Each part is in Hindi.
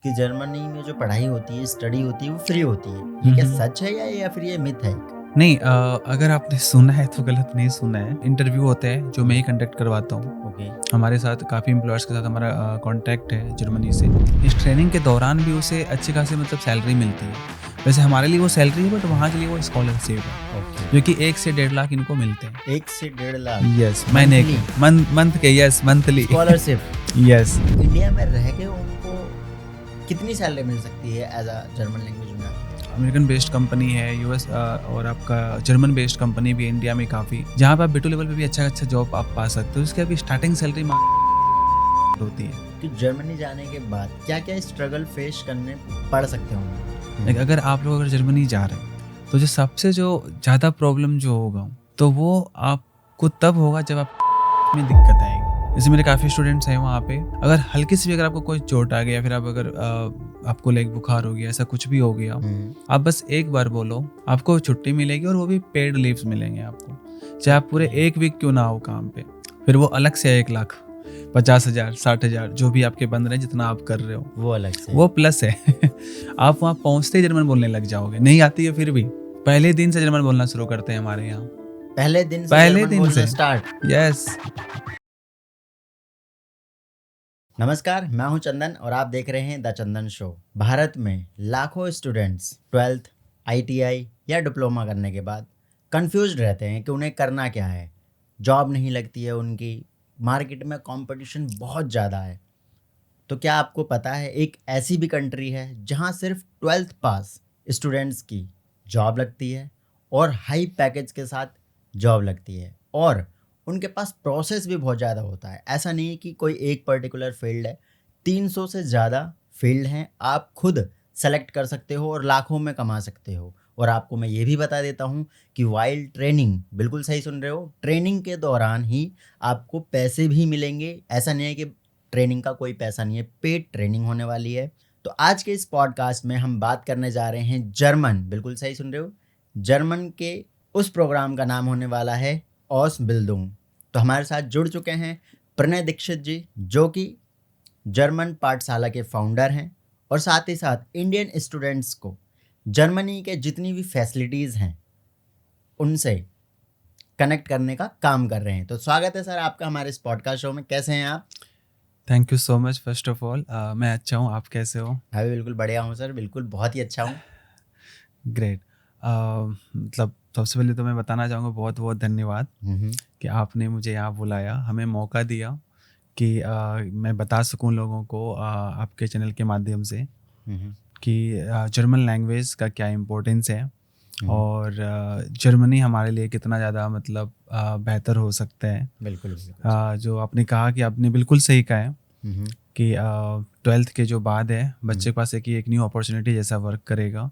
कि जर्मनी में जो पढ़ाई होती है, स्टडी होती है, वो फ्री होती है। ये क्या सच है या फिर ये मिथ है? नहीं, अगर आपने सुना है तो गलत नहीं सुना है। इंटरव्यू होता है जो मैं ही कंडक्ट करवाता हूँ। ओके। हमारे साथ काफ़ी एम्प्लॉयर्स के साथ हमारा कांटेक्ट है जर्मनी से। इस ट्रेनिंग के दौरान भी उसे अच्छी खासी मतलब सैलरी मिलती है। वैसे हमारे लिए वो सैलरी है, बट वहाँ के लिए वो स्कॉलरशिप है, ओके। जो कि 1 से 1.5 लाख इनको मिलते हैं। 1 से 1.5 लाख यस, महीने के, मंथ के, yes, monthly scholarship. Yes. India में रह के उनको कितनी सैलरी मिल सकती है एज अ जर्मन लैंग्वेज में? अमेरिकन बेस्ड कंपनी है, यूएस और आपका जर्मन बेस्ड कंपनी भी है इंडिया में काफ़ी, जहाँ पे आप B2 लेवल पे भी अच्छा जॉब आप पा सकते हो। उसकी अभी स्टार्टिंग सैलरी होती है। कि जर्मनी जाने के बाद क्या क्या स्ट्रगल फेस करने पड़ सकते होंगे? लाइक अगर आप लोग अगर जर्मनी जा रहे हैं तो जो सबसे जो ज़्यादा प्रॉब्लम जो होगा तो वो आपको तब होगा जब आप में दिक्कत आएगी। जैसे मेरे काफ़ी स्टूडेंट्स हैं वहाँ पे, अगर हल्की सी भी अगर आपको कोई चोट आ गया या फिर आप अगर आपको लाइक बुखार हो गया, ऐसा कुछ भी हो गया, आप बस एक बार बोलो, आपको छुट्टी मिलेगी और वो भी पेड लीव्स मिलेंगे आपको, चाहे आप पूरे 1 वीक क्यों ना हो काम पे। फिर वो अलग से 1 लाख 50,000 60,000 जो भी आपके बन रहे हैं, जितना आप कर रहे हो वो अलग से, वो प्लस है। आप वहाँ पहुँचते ही जर्मन बोलने लग जाओगे। नहीं आती है फिर भी पहले दिन से जर्मन बोलना शुरू करते हैं हमारे यहाँ। पहले दिन से पहले जर्मन दिन बोलना से स्टार्ट। यस। नमस्कार, मैं हूं चंदन और आप देख रहे हैं द चंदन शो। भारत में लाखों स्टूडेंट्स 12th ITI या डिप्लोमा करने के बाद कंफ्यूज्ड रहते हैं कि उन्हें करना क्या है। जॉब नहीं लगती है उनकी, मार्केट में कंपटीशन बहुत ज़्यादा है। तो क्या आपको पता है एक ऐसी भी कंट्री है जहां सिर्फ 12th पास स्टूडेंट्स की जॉब लगती है और हाई पैकेज के साथ जॉब लगती है, और उनके पास प्रोसेस भी बहुत ज़्यादा होता है। ऐसा नहीं है कि कोई एक पर्टिकुलर फील्ड है, 300 से ज़्यादा फील्ड हैं। आप खुद सेलेक्ट कर सकते हो और लाखों में कमा सकते हो। और आपको मैं ये भी बता देता हूँ कि वाइल ट्रेनिंग, बिल्कुल सही सुन रहे हो, ट्रेनिंग के दौरान ही आपको पैसे भी मिलेंगे। ऐसा नहीं है कि ट्रेनिंग का कोई पैसा नहीं है, पेड ट्रेनिंग होने वाली है। तो आज के इस पॉडकास्ट में हम बात करने जा रहे हैं जर्मन, बिल्कुल सही सुन रहे हो, जर्मन के उस प्रोग्राम का नाम होने वाला है ऑसबिल्डिंग। तो हमारे साथ जुड़ चुके हैं प्रणय दीक्षित जी, जो कि जर्मन पाठशाला के फाउंडर हैं और साथ ही साथ इंडियन स्टूडेंट्स को जर्मनी के जितनी भी फैसिलिटीज़ हैं उनसे कनेक्ट करने का काम कर रहे हैं। तो स्वागत है सर आपका हमारे इस पॉडकास्ट शो में। कैसे हैं आप? Thank you so much. First of all मैं अच्छा हूँ, आप कैसे हो? मैं भी बिल्कुल बढ़िया हूँ सर, बिल्कुल बहुत ही अच्छा हूँ। ग्रेट। मतलब सबसे पहले तो मैं बताना चाहूँगा बहुत बहुत धन्यवाद कि आपने मुझे यहाँ बुलाया, हमें मौका दिया कि मैं बता सकूँ लोगों को आपके चैनल के माध्यम से कि जर्मन लैंग्वेज का क्या इम्पोर्टेंस है और जर्मनी हमारे लिए कितना ज़्यादा मतलब बेहतर हो सकता है। बिल्कुल बिल्कुल। जो आपने कहा कि आपने बिल्कुल सही कहा है कि 12th के जो बाद है बच्चे के पास एक न्यू अपॉर्चुनिटी जैसा वर्क करेगा,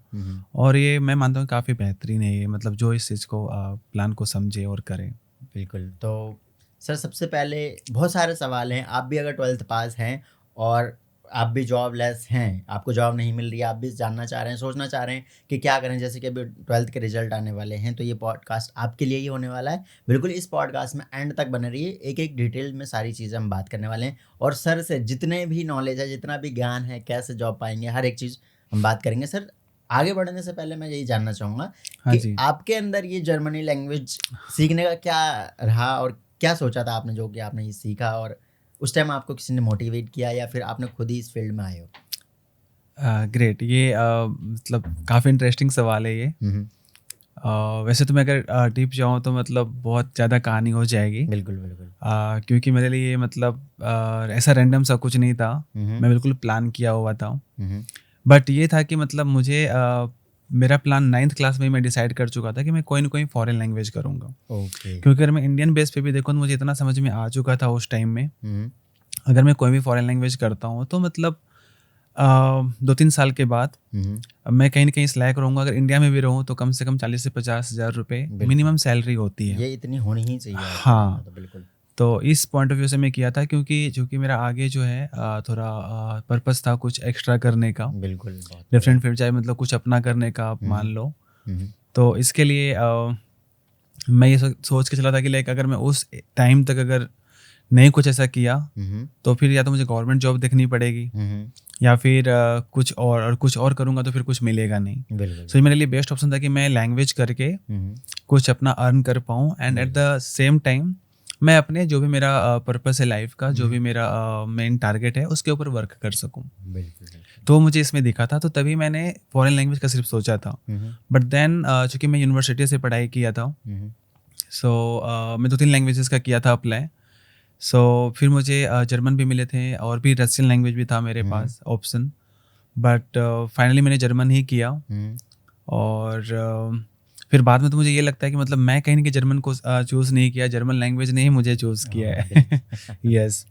और ये मैं मानता हूँ काफ़ी बेहतरीन है ये, मतलब जो इस चीज़ को प्लान को समझे और करे। बिल्कुल। तो सर सबसे पहले बहुत सारे सवाल हैं। आप भी अगर 12th पास हैं और आप भी जॉबलेस हैं, आपको जॉब नहीं मिल रही है, आप भी जानना चाह रहे हैं, सोचना चाह रहे हैं कि क्या करें, जैसे कि अभी 12th के रिजल्ट आने वाले हैं, तो ये पॉडकास्ट आपके लिए ही होने वाला है। बिल्कुल इस पॉडकास्ट में एंड तक बने रहिए, एक एक डिटेल में सारी चीज़ें हम बात करने वाले हैं और सर से जितने भी नॉलेज है, जितना भी ज्ञान है, कैसे जॉब पाएंगे, हर एक चीज़ हम बात करेंगे। सर आगे बढ़ने से पहले मैं यही जानना चाहूँगा कि आपके अंदर ये जर्मनी लैंग्वेज सीखने का क्या रहा और क्या सोचा था आपने जो कि आपने ये सीखा, और उस टाइम आपको किसी ने मोटिवेट किया या फिर आपने खुद ही इस फील्ड में आए हो? ग्रेट, ये मतलब काफ़ी इंटरेस्टिंग सवाल है ये। वैसे तो मैं अगर डीप जाऊँ तो मतलब बहुत ज़्यादा कहानी हो जाएगी। बिल्कुल बिल्कुल। क्योंकि मेरे लिए मतलब ऐसा रैंडम सा कुछ नहीं था, मैं बिल्कुल प्लान किया हुआ था। बट ये था कि मतलब मुझे मेरा प्लान 9th क्लास में ही मैं डिसाइड कर चुका था कि मैं कोई ना कोई फॉरेन लैंग्वेज करूँगा। क्योंकि अगर मैं इंडियन बेस पे भी देखूँ तो मुझे इतना समझ में आ चुका था उस टाइम में, अगर मैं कोई भी फॉरेन लैंग्वेज करता हूँ तो मतलब 2-3 साल के बाद मैं कहीं ना कहीं इस लायक रहूँगा। अगर इंडिया में भी रहूँ तो कम से कम 40 से 50 हज़ार रुपये मिनिमम सैलरी होती है। ये इतनी होनी ही चाहिए। हाँ, तो बिल्कुल। तो इस पॉइंट ऑफ व्यू से मैं किया था, क्योंकि मेरा आगे जो है थोड़ा पर्पस था कुछ एक्स्ट्रा करने का, बिल्कुल डिफरेंट फील्ड, चाहे मतलब कुछ अपना करने का आप मान लो। तो इसके लिए मैं ये सोच के चला था कि लाइक अगर मैं उस टाइम तक अगर नहीं कुछ ऐसा किया तो फिर या तो मुझे गवर्नमेंट जॉब देखनी पड़ेगी या फिर कुछ और कुछ और करूँगा तो फिर कुछ मिलेगा नहीं। बिल्कुल। सो मेरे लिए बेस्ट ऑप्शन था कि मैं लैंग्वेज करके कुछ अपना अर्न कर पाऊँ and at the same time मैं अपने जो भी मेरा पर्पस है लाइफ का, जो भी मेरा मेन टारगेट है उसके ऊपर वर्क कर सकूँ। बिल्कुल। तो मुझे इसमें दिखा था, तो तभी मैंने फॉरेन लैंग्वेज का सिर्फ सोचा था। बट देन चूँकि मैं यूनिवर्सिटी से पढ़ाई किया था, सो मैं 2-3 लैंग्वेजेस का किया था अप्लाई। सो फिर मुझे जर्मन भी मिले थे और भी रशियन लैंग्वेज भी था मेरे पास ऑप्शन, बट फाइनली मैंने जर्मन ही किया। और फिर बाद में तो मुझे ये लगता है कि मतलब मैं कहीं ना कहीं जर्मन को चूज़ नहीं किया, जर्मन लैंग्वेज ने ही मुझे चूज़ किया है। यस।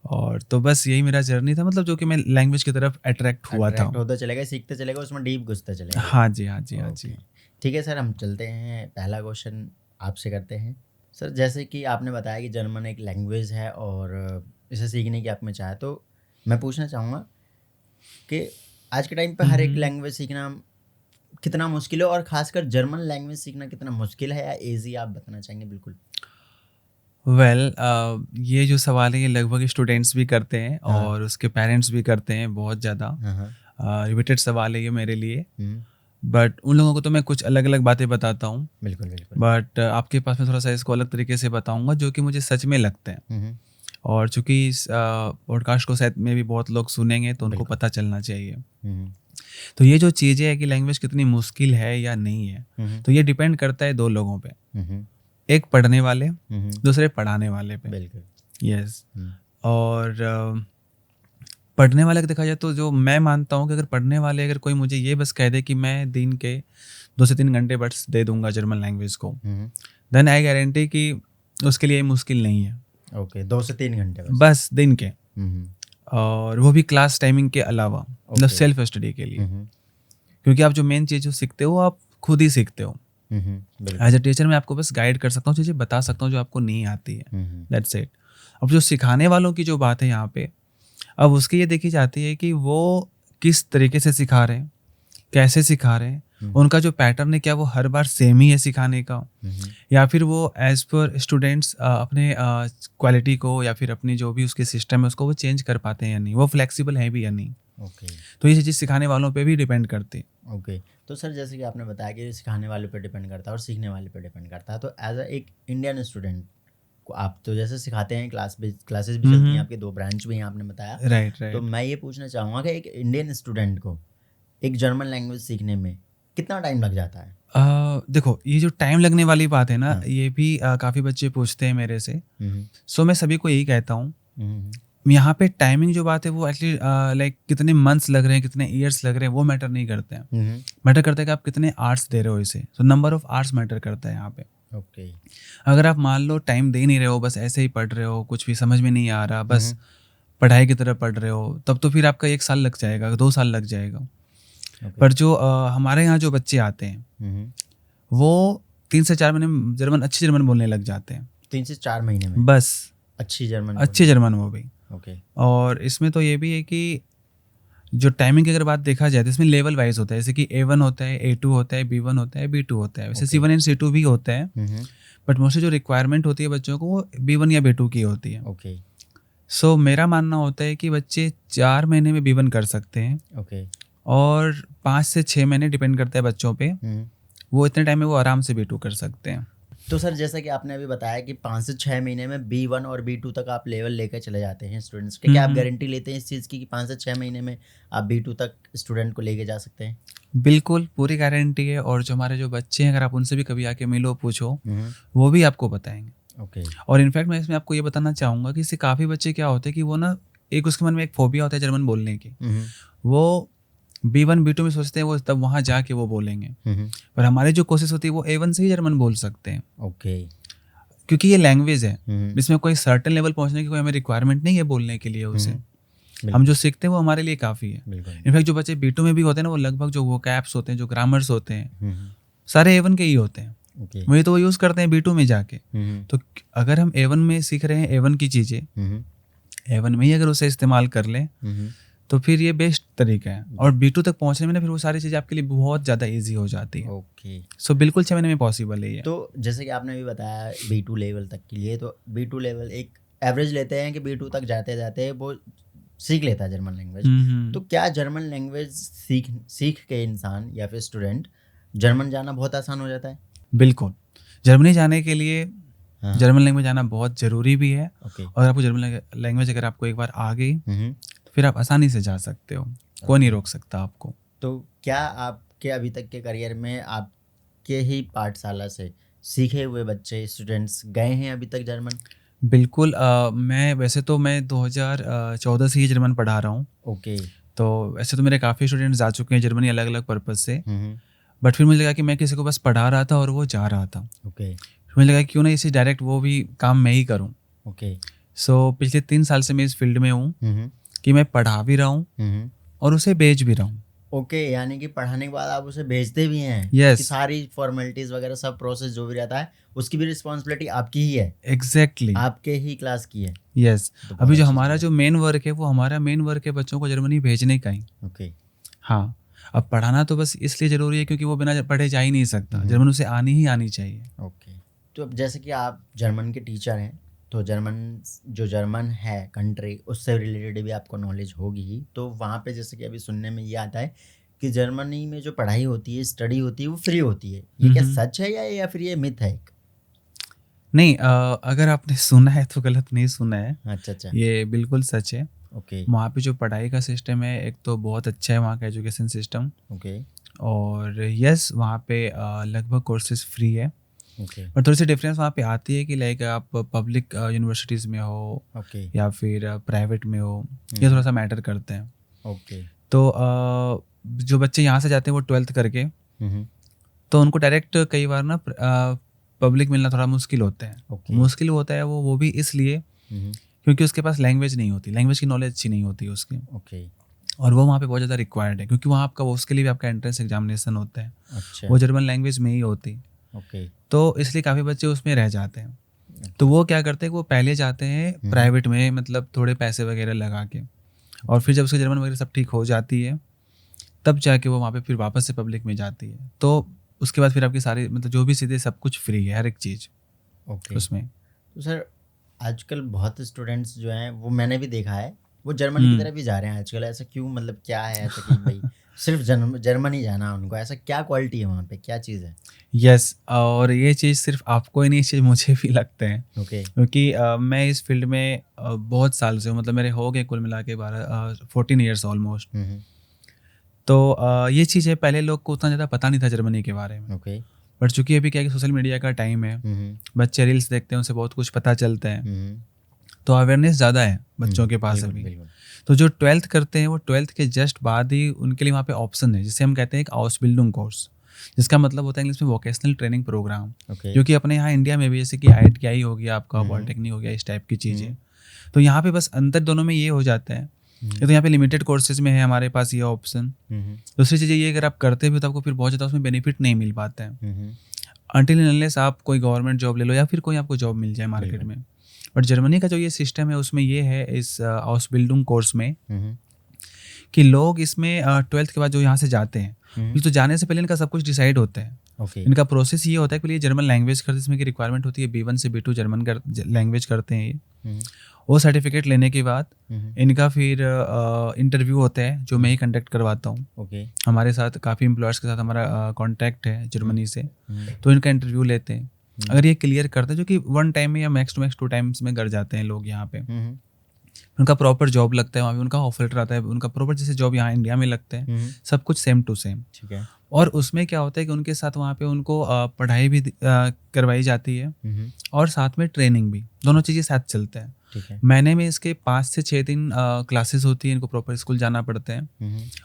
और तो बस यही मेरा जर्नी था, मतलब जो कि मैं लैंग्वेज की तरफ अट्रैक्ट हुआ था। होता चलेगा, सीखते चलेगा, उसमें डीप घुसते चलेगा। हाँ जी, हाँ जी, हाँ जी। ठीक है सर, हम चलते हैं, पहला क्वेश्चन आपसे करते हैं। सर जैसे कि आपने बताया कि जर्मन एक लैंग्वेज है और इसे सीखने की आप में चाहे, तो मैं पूछना चाहूँगा कि आज के टाइम पे हर एक लैंग्वेज सीखना कितना मुश्किल है, और खासकर जर्मन लैंग्वेज सीखना कितना मुश्किल है या ईजी, आप बताना चाहेंगे? बिल्कुल। वेल ये जो सवाल है ये लगभग स्टूडेंट्स भी करते हैं और उसके पेरेंट्स भी करते हैं, बहुत ज़्यादा रिपीटेड सवाल है ये मेरे लिए। बट उन लोगों को तो मैं कुछ अलग अलग बातें बताता हूँ। बिल्कुल बिल्कुल। बट आपके पास में थोड़ा सा इसको अलग तरीके से बताऊँगा जो कि मुझे सच में लगते हैं। और चूँकि इस पॉडकास्ट को शायद में भी बहुत लोग सुनेंगे तो उनको पता चलना चाहिए। तो ये जो चीज़ें है कि लैंग्वेज कितनी मुश्किल है या नहीं है, तो ये डिपेंड करता है 2 लोगों पे, एक पढ़ने वाले, दूसरे पढ़ाने वाले पे। बिल्कुल। यस। और पढ़ने वाले का देखा जाए तो जो मैं मानता हूँ कि अगर पढ़ने वाले, अगर कोई मुझे ये बस कह दे कि मैं दिन के 2 से 3 घंटे बस दे दूंगा जर्मन लैंग्वेज को, देन आई गारंटी कि उसके लिए मुश्किल नहीं है। ओके, 2 से 3 घंटे बस दिन के, और वो भी क्लास टाइमिंग के अलावा, मतलब सेल्फ स्टडी के लिए। क्योंकि आप जो मेन चीज़ जो सीखते हो आप खुद ही सीखते हो। एज ए टीचर मैं आपको बस गाइड कर सकता हूँ, चीज़ें बता सकता हूँ जो आपको नहीं आती है, दैट्स इट। अब जो सिखाने वालों की जो बात है यहाँ पे, अब उसकी ये देखी जाती है कि वो किस तरीके से सिखा रहे हैं, कैसे सिखा रहे हैं, उनका जो पैटर्न है क्या वो हर बार सेम ही है सिखाने का, या फिर वो एज पर स्टूडेंट्स अपने क्वालिटी को या फिर अपनी जो भी उसके सिस्टम है उसको वो चेंज कर पाते हैं या नहीं, वो फ्लेक्सिबल है भी या नहीं। तो ये चीज़ सिखाने वालों पे भी डिपेंड करती है। ओके। तो सर जैसे कि आपने बताया कि सिखाने वाले पे डिपेंड करता है और सीखने वाले पे डिपेंड करता है, तो एज अ एक इंडियन स्टूडेंट को आप तो जैसे सिखाते हैं, क्लासेस भी चलती हैं आपकी, 2 ब्रांच भी हैं आपने बताया। राइट। तो मैं ये पूछना चाहूँगा कि एक इंडियन स्टूडेंट को एक जर्मन लैंग्वेज सीखने में कितना टाइम लग जाता है? देखो ये जो टाइम लगने वाली बात है ना, ये भी काफ़ी बच्चे पूछते हैं मेरे से। सो मैं सभी को यही कहता हूँ, यहाँ पे टाइमिंग जो बात है वो एक्चुअली लाइक कितने मंथ्स लग रहे हैं, कितने ईयर्स लग रहे हैं, वो मैटर नहीं करते हैं। मैटर करता है कि आप कितने आवर्स दे रहे हो इसे। So number of hours matter करता है यहाँ पे। ओके। अगर आप मान लो टाइम दे नहीं रहे हो, बस ऐसे ही पढ़ रहे हो, कुछ भी समझ में नहीं आ रहा, बस पढ़ाई की तरह पढ़ रहे हो, तब तो फिर आपका 1 साल लग जाएगा, 2 साल लग जाएगा। पर जो हमारे यहाँ जो बच्चे आते हैं वो 3 से 4 महीने अच्छी जर्मन बोलने लग जाते हैं। 3 से 4 महीने में बस अच्छी जर्मन वो भी। ओके। और इसमें तो ये भी है कि जो टाइमिंग की अगर बात देखा जाए तो इसमें लेवल वाइज होता है, जैसे कि A1 होता है, A2 होता है, B1 होता है, B2 होता है, वैसे C1 एंड C2 भी होता है। बट मोस्टली जो रिक्वायरमेंट होती है बच्चों को वो B1 या B2 की होती है। ओके। सो मेरा मानना होता है कि बच्चे 4 महीने में B1 कर सकते हैं। ओके। और 5 से 6 महीने डिपेंड करता है बच्चों पे, वो इतने टाइम में वो आराम से B2 कर सकते हैं। तो सर जैसा कि आपने अभी बताया कि 5 से 6 महीने में B1 और B2 तक आप लेवल लेकर चले जाते हैं स्टूडेंट्स के, क्या आप गारंटी लेते हैं इस चीज़ की कि 5 से 6 महीने में आप B2 तक स्टूडेंट को लेके जा सकते हैं? बिल्कुल, पूरी गारंटी है। और जो हमारे जो बच्चे हैं, अगर आप उनसे भी कभी आके मिलो, पूछो, वो भी आपको बताएंगे। ओके। और इनफैक्ट मैं इसमें आपको ये बताना चाहूँगा कि इससे काफ़ी बच्चे क्या होते हैं कि वो ना, एक उसके मन में एक फोबिया होता है जर्मन बोलने की। वो B1 B2 में सोचते हैं वो तब वहाँ जाके वो बोलेंगे, पर हमारी जो कोशिश होती है वो A1 से ही जर्मन बोल सकते हैं। ओके। क्योंकि ये लैंग्वेज है, इसमें कोई सर्टेन लेवल पहुँचने की कोई हमें रिक्वायरमेंट नहीं है बोलने के लिए उसे। हम जो सीखते हैं वो हमारे लिए काफ़ी है। इनफैक्ट जो बच्चे B2 में भी होते हैं ना, वो लगभग जो वोकैब्स होते हैं, जो ग्रामर्स होते हैं, सारे A1 के ही होते हैं। वही तो वो यूज़ करते हैं B2 में जाके। तो अगर हम A1 में सीख रहे हैं A1 की चीज़ें, A1 में ही अगर उसे इस्तेमाल कर लें तो फिर ये बेस्ट तरीका है। और B2 तक पहुंचने में ना फिर वो सारी चीज़ें आपके लिए बहुत ज़्यादा इजी हो जाती है। ओके। सो बिल्कुल 6 महीने में पॉसिबल है ये। तो जैसे कि आपने भी बताया B2 लेवल तक के लिए, तो B2 लेवल एक एवरेज लेते हैं कि B2 तक जाते जाते वो सीख लेता है जर्मन लैंग्वेज। तो क्या जर्मन लैंग्वेज सीख के इंसान या फिर स्टूडेंट जर्मन जाना बहुत आसान हो जाता है? बिल्कुल, जर्मनी जाने के लिए हाँ। जर्मन लैंग्वेज आना बहुत ज़रूरी भी है। ओके। और आपको जर्मन लैंग्वेज अगर आपको एक बार आ गई तो फिर आप आसानी से जा सकते हो, कोई नहीं रोक सकता आपको। तो क्या आपके अभी तक के करियर में आपके ही पाठशाला से सीखे हुए बच्चे स्टूडेंट्स गए हैं अभी तक जर्मन? बिल्कुल, मैं वैसे तो मैं 2014 से ही जर्मन पढ़ा रहा हूँ। ओके। तो वैसे तो मेरे काफ़ी स्टूडेंट्स जा चुके हैं जर्मनी अलग अलग पर्पज़ से। बट फिर मुझे लगा कि मैं किसी को बस पढ़ा रहा था और वो जा रहा था। ओके। फिर मुझे लगा क्यों ना इसे डायरेक्ट वो भी काम मैं ही करूँ। ओके। सो पिछले 3 साल से मैं इस फील्ड में हूँ कि मैं पढ़ा भी रहा हूँ और उसे बेच भी रहा हूँ। ओके, यानी कि पढ़ाने के बाद आप उसे भेजते भी हैं? Yes. कि सारी फॉर्मेलिटीज वगैरह सब प्रोसेस जो भी रहता है उसकी भी रिस्पॉन्सिबिलिटी आपकी ही है? एग्जैक्टली। आपके ही क्लास की है? यस। तो बहुत अभी जो अच्छी हमारा चीज़ जो मेन वर्क है वो हमारा मेन वर्क है बच्चों को जर्मनी भेजने का ही। है। ओके। हाँ, अब पढ़ाना तो बस इसलिए ज़रूरी है क्योंकि वो बिना पढ़े जा ही नहीं सकता। जर्मन उसे आनी ही आनी चाहिए। ओके। तो अब जैसे कि आप जर्मन के टीचर हैं तो जर्मन है कंट्री उससे रिलेटेड भी आपको नॉलेज होगी ही। तो वहाँ पे जैसे कि अभी सुनने में ये आता है कि जर्मनी में जो पढ़ाई होती है स्टडी होती है वो फ्री होती है। ये क्या सच है या फिर ये मिथ है एक? नहीं, अगर आपने सुना है तो गलत नहीं सुना है। अच्छा। ये बिल्कुल सच है। ओके। वहाँ पे जो पढ़ाई का सिस्टम है एक तो बहुत अच्छा है वहाँ का एजुकेशन सिस्टम। ओके। और यस, वहाँ पे लगभग कोर्सेज फ्री है। ओके। पर थोड़ी सी डिफरेंस वहाँ पे आती है कि लाइक आप पब्लिक यूनिवर्सिटीज़ में हो ओके। या फिर प्राइवेट में हो, ये थोड़ा सा मैटर करते हैं। ओके। तो जो बच्चे यहाँ से जाते हैं वो 12th करके, तो उनको डायरेक्ट कई बार ना पब्लिक मिलना थोड़ा मुश्किल होता है। ओके। मुश्किल होता है वो भी इसलिए क्योंकि उसके पास लैंग्वेज नहीं होती, लैंग्वेज की नॉलेज अच्छी नहीं होती उसकी। ओके। और वो वहाँ पे बहुत ज़्यादा रिक्वायर्ड है क्योंकि वहाँ आपका उसके लिए भी आपका एंट्रेंस एग्जामिनेशन होता है, अच्छा। वो जर्मन लैंग्वेज में ही होती। ओके। तो इसलिए काफ़ी बच्चे उसमें रह जाते हैं। तो वो क्या करते हैं, वो पहले जाते हैं प्राइवेट में, मतलब थोड़े पैसे वगैरह लगा के, और फिर जब उसकी जर्मन वगैरह सब ठीक हो जाती है तब जाके वो वहाँ पे फिर वापस से पब्लिक में जाती है। तो उसके बाद फिर आपकी सारी मतलब जो भी सीधे सब कुछ फ्री है, हर एक चीज़ ओके। उसमें। तो सर आजकल बहुत स्टूडेंट्स जो हैं वो मैंने भी देखा है वो जर्मनी की तरफ भी जा रहे हैं आजकल। ऐसा क्यों, मतलब क्या है ऐसा कि भाई सिर्फ जर्मनी जाना उनको? ऐसा क्या क्वालिटी है वहाँ पे, क्या चीज़ है? यस, और ये चीज़ सिर्फ आपको ही नहीं, चीज़ मुझे भी लगता है। ओके। क्योंकि मैं इस फील्ड में बहुत साल से हूँ, मतलब मेरे हो गए कुल मिला के 14 ईयर्स ऑलमोस्ट। तो ये चीज़ है, पहले लोग को उतना ज़्यादा पता नहीं था जर्मनी के बारे में। ओके। बट चूंकि अभी क्या है कि सोशल मीडिया का टाइम है, बच्चे रील्स देखते हैं, उनसे बहुत कुछ पता चलता है, तो अवेयरनेस ज़्यादा है बच्चों के पास अभी। तो जो 12th करते हैं वो 12th के जस्ट बाद ही उनके लिए वहाँ पे ऑप्शन है जिसे हम कहते हैं एक आउसबिल्डिंग कोर्स, जिसका मतलब होता है इंग्लिश में वोकेशनल ट्रेनिंग प्रोग्राम। जो कि अपने यहाँ इंडिया में भी जैसे कि IITI हो गया आपका, पॉलिटेक्निक हो गया, इस टाइप की चीज़ें। तो यहाँ पे बस अंतर दोनों में ये हो जाता है कि तो यहाँ पे लिमिटेड कोर्सेज में है हमारे पास ये ऑप्शन। दूसरी चीज़ ये, अगर आप करते भी तो आपको फिर बहुत ज़्यादा उसमें बेनिफिट नहीं मिल पाता है अनटिल अनलेस आप कोई गवर्नमेंट जॉब ले लो या फिर कोई आपको जॉब मिल जाए मार्केट में। बट जर्मनी का जो ये सिस्टम है उसमें ये है इस आउसबिल्डिंग कोर्स में कि लोग इसमें 12th के बाद जो यहाँ से जाते हैं, तो जाने से पहले इनका सब कुछ डिसाइड होता है। इनका प्रोसेस ये होता है कि ये जर्मन लैंग्वेज करते हैं, इसमें की रिक्वायरमेंट होती है B1 से B2 जर्मन लैंग्वेज करते हैं ये। वो सर्टिफिकेट लेने के बाद इनका फिर इंटरव्यू होता है जो मैं ही कंडक्ट करवाता हूँ। हमारे साथ काफ़ी एम्प्लॉयर्स के साथ हमारा कॉन्टैक्ट है जर्मनी से, तो इनका इंटरव्यू लेते हैं। अगर ये क्लियर करते हैं, जो कि 1 टाइम में या मैक्स टू मैक्स 2 टाइम्स में कर जाते हैं लोग यहाँ पे, उनका प्रॉपर जॉब लगता है वहाँ पे, उनका ऑफर लेटर आता है, उनका प्रॉपर जैसे जॉब यहाँ इंडिया में लगता है, सब कुछ सेम टू सेम। ठीक है। और उसमें क्या होता है कि उनके साथ वहाँ पे उनको पढ़ाई भी करवाई जाती है और साथ में ट्रेनिंग भी, दोनों चीज़ें साथ चलते हैं। महीने में इसके 5 से 6 दिन क्लासेस होती है, इनको प्रॉपर स्कूल जाना पड़ता है,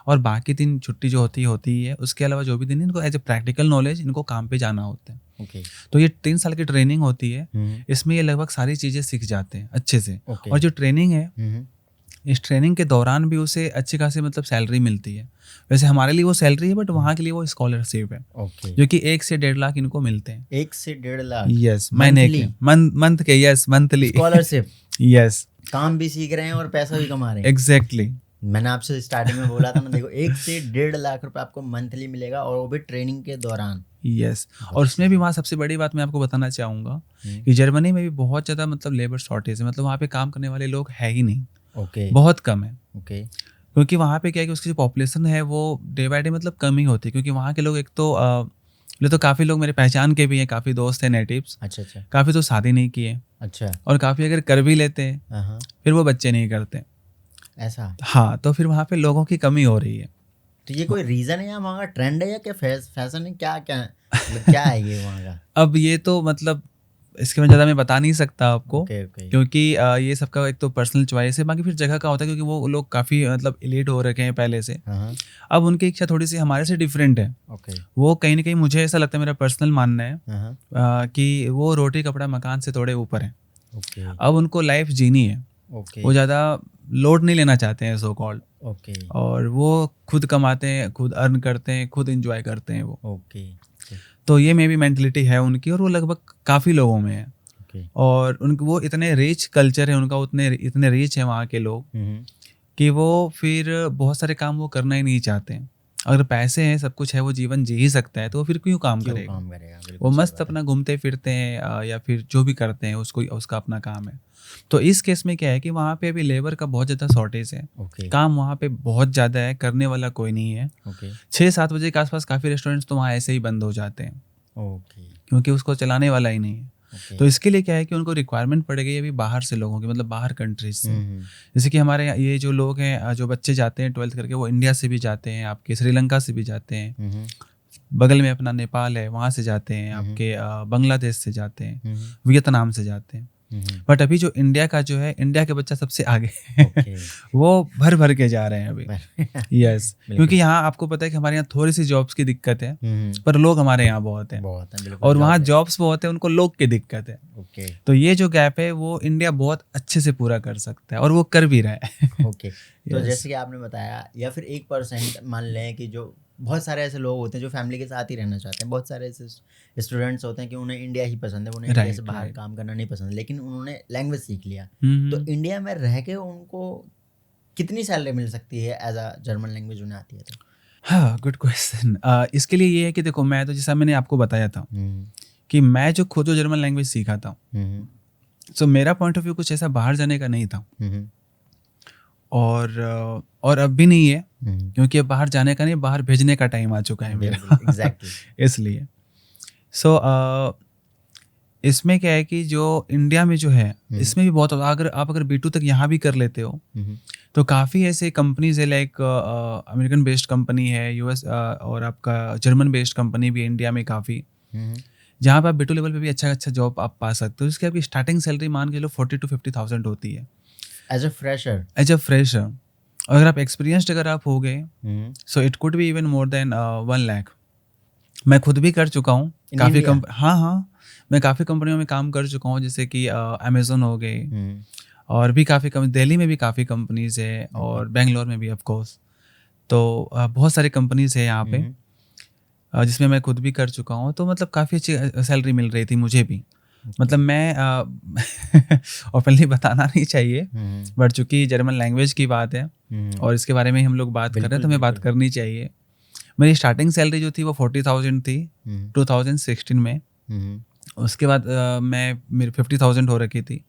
और बाकी दिन छुट्टी जो होती है उसके अलावा जो भी दिन इनको एज ए प्रैक्टिकल नॉलेज इनको काम पे जाना होता है। तो ये 3 साल की ट्रेनिंग होती है, इसमें ये लगभग सारी चीज़ें सीख जाते हैं अच्छे से। और जो ट्रेनिंग है, इस ट्रेनिंग के दौरान भी उसे अच्छी खासी मतलब सैलरी मिलती है। वैसे हमारे लिए वो सैलरी है, बट वहाँ के लिए वो स्कॉलरशिप है, जो कि 1 से 1.5 लाख इनको मिलते हैं। 1 से 1.5 लाख? यस, महीने के, मंथ के, यस मंथली स्कॉलरशिप। यस, काम भी सीख रहे हैं और पैसा भी कमा रहे हैं। एग्जैक्टली। मैंने आपसे स्टार्टिंग में बोला था ना, देखो 1 से 1.5 लाख रुपए आपको मंथली मिलेगा, और वो भी ट्रेनिंग के दौरान। यस। बहुत और अच्छी उसमें भी चीज़ वहाँ सबसे बड़ी बात मैं आपको बताना चाहूँगा है। कि जर्मनी में भी बहुत ज़्यादा मतलब लेबर शॉर्टेज है, मतलब वहाँ पे काम करने वाले लोग है ही नहीं, ओके, बहुत कम है। ओके। क्योंकि वहाँ पे क्या है कि उसकी जो पॉपुलेशन है वो डे बाय डे मतलब कम ही होती है, क्योंकि वहाँ के लोग एक तो बोले तो काफ़ी लोग मेरे पहचान के भी हैं, काफ़ी दोस्त हैं नेटिव्स, अच्छा, अच्छा, काफ़ी तो शादी नहीं किए, अच्छा। और काफ़ी अगर कर भी लेते हैं हाँ, हाँ, फिर वो बच्चे नहीं करते। ऐसा। हाँ, तो फिर वहाँ पे लोगों की कमी हो रही है। तो ये कोई रीज़न है या वहाँ का ट्रेंड है, या क्या फैशन है, क्या-क्या मतलब क्या है ये वहाँ का? अब ये तो मतलब इसके में ज़्यादा मैं बता नहीं सकता आपको, ओके, ओके। क्योंकि ये सबका एक तो पर्सनल चॉइस है, बाकी फिर जगह का होता है, क्योंकि वो लोग काफ़ी मतलब एलीट हो रखे हैं पहले से। हाँ, हाँ, अब उनकी इच्छा थोड़ी-सी हमारे से डिफरेंट है। ओके। वो कहीं न कहीं मुझे ऐसा लगता है, मेरा पर्सनल मानना है हाँ, हाँ, कि वो रोटी कपड़ा मकान से थोड़े ऊपर हैं। ओके, अब उनको लाइफ़ जीनी है, ओके, वो ज़्यादा लोड नहीं लेना चाहते हैं सो कॉल्ड, ओके, और वो खुद कमाते हैं, खुद अर्न करते हैं, खुद एन्जॉय करते हैं वो। ओके, ओके, तो ये मे बी मेंटालिटी है उनकी, और वो लगभग काफ़ी लोगों में है। ओके। और उनक वो इतने रिच कल्चर है उनका, उतने इतने रिच हैं वहाँ के लोग हुँ, हुँ। कि वो फिर बहुत सारे काम वो करना ही नहीं चाहते हैं। अगर पैसे हैं, सब कुछ है, वो जीवन जी ही सकता है, तो वो फिर क्यों काम क्यों करेगा? काम करेगा? वो बिल्कुल सही मस्त बात है। अपना घूमते-फिरते हैं या फिर जो भी करते हैं उसको उसका अपना काम है। तो इस केस में क्या है कि वहाँ पे अभी लेबर का बहुत ज़्यादा शॉर्टेज है। ओके, काम वहाँ पे बहुत ज़्यादा है, करने वाला कोई नहीं है। ओके, 6-7 बजे के आस-पास काफ़ी रेस्टोरेंट्स तो वहाँ ऐसे ही बंद हो जाते हैं, ओके, क्योंकि उसको चलाने वाला ही नहीं है। ओके। तो इसके लिए क्या है कि उनको रिक्वायरमेंट पड़ेगी अभी बाहर से लोगों की, मतलब बाहर कंट्रीज़ से। हुँ, हुँ, जैसे कि हमारे यहाँ ये जो लोग हैं जो बच्चे जाते हैं 12th करके, वो इंडिया से भी जाते हैं, आपके श्रीलंका से भी जाते हैं, हुँ, हुँ, बगल में अपना नेपाल है वहाँ से जाते हैं, हुँ, हुँ, आपके बांग्लादेश से जाते हैं, हुँ, हुँ, वियतनाम से जाते हैं। हुँ, हुँ। बट अभी जो इंडिया का जो है, इंडिया के बच्चा सबसे आगे है ओके। वो भर-भर के जा रहे हैं अभी। बर यस, क्योंकि बिल्कुल। यहाँ आपको पता है कि हमारे यहाँ थोड़ी-सी जॉब्स की दिक्कत है, हुँ, हुँ। पर लोग हमारे यहाँ बहुत हैं, बहुत है, बिल्कुल और वहाँ जॉब है। जॉब्स बहुत है, उनको लोग की दिक्कत है। ओके, तो ये जो गैप है वो इंडिया बहुत अच्छे से पूरा कर सकता है, और वो कर भी रहा है। ओके। तो यस। जैसे कि आपने बताया, या फिर 1% मान लें कि जो बहुत सारे ऐसे लोग होते हैं जो फैमिली के साथ ही रहना चाहते हैं। बहुत सारे ऐसे स्टूडेंट्स होते हैं कि उन्हें इंडिया ही पसंद है, उन्हें इंडिया से राइट, बाहर राइट। काम करना नहीं पसंद, लेकिन उन्होंने लैंग्वेज सीख लिया। हुँ, तो हुँ। इंडिया में रह के उनको कितनी सैलरी मिल सकती है एज़ अ जर्मन लैंग्वेज उन्हें आती है तो? हाँ, गुड क्वेश्चन। इसके लिए ये है कि देखो, मैं तो जैसा मैंने आपको बताया था हुँ, कि मैं जो खुद जो जर्मन लैंग्वेज सीखा था, हुँ, हुँ, सो मेरा पॉइंट ऑफ व्यू कुछ ऐसा बाहर जाने का नहीं था, हुँ, हुँ, और अब भी नहीं है, हुँ। क्योंकि अब बाहर जाने का नहीं, बाहर भेजने का टाइम आ चुका है बिल्कुल, मेरा। एग्ज़ैक्टली। इसलिए। सो इसमें क्या है कि जो इंडिया में जो है, हुँ, इसमें भी बहुत अगर B2 तक यहाँ भी कर लेते हो, हुँ, हुँ, तो काफ़ी ऐसे कंपनीज़ है, लाइक अमेरिकन बेस्ड कंपनी है, यूएस और आपका जर्मन बेस्ड कंपनी भी है इंडिया में काफ़ी, हुँ, जहाँ पे आप B2 लेवल पे भी अच्छा-अच्छा जॉब आप पा सकते हो। जिसकी आपकी स्टार्टिंग सैलरी मान के चलो 40 टू 50,000 होती है, as a fresher. As a fresher. और अगर आप एक्सपीरियंस्ड अगर आप हो गए, hmm, so it could be even more than 1 lakh. मैं खुद भी कर चुका हूँ, इन काफ़ी इंडिया? हाँ, हाँ, मैं काफ़ी कंपनियों में काम कर चुका हूँ, जैसे कि अमेज़न हो गए, हुँ, और भी काफ़ी दिल्ली में भी काफ़ी कंपनीज़ है, ओके। और बैंगलोर में भी ऑफ कोर्स। तो बहुत सारी कंपनीज़ है यहाँ हुँ, पे, हुँ, जिसमें मैं खुद भी कर चुका हूँ, तो मतलब काफ़ी अच्छी सैलरी मिल रही थी मुझे भी। ओके। मतलब मैं ओपनली बताना नहीं चाहिए, हुँ, हुँ, बट चूँकि जर्मन लैंग्वेज की बात है हुँ, और इसके बारे में ही हम लोग बात कर रहे हैं, बिल्कुल, तो हमें बात बिल्कुल। करनी चाहिए। मेरी स्टार्टिंग सैलरी जो थी वो 40,000 थी, हुँ, 2016 में। हुँ, हुँ, उसके बाद मैं मेरी 50,000 हो रखी थी।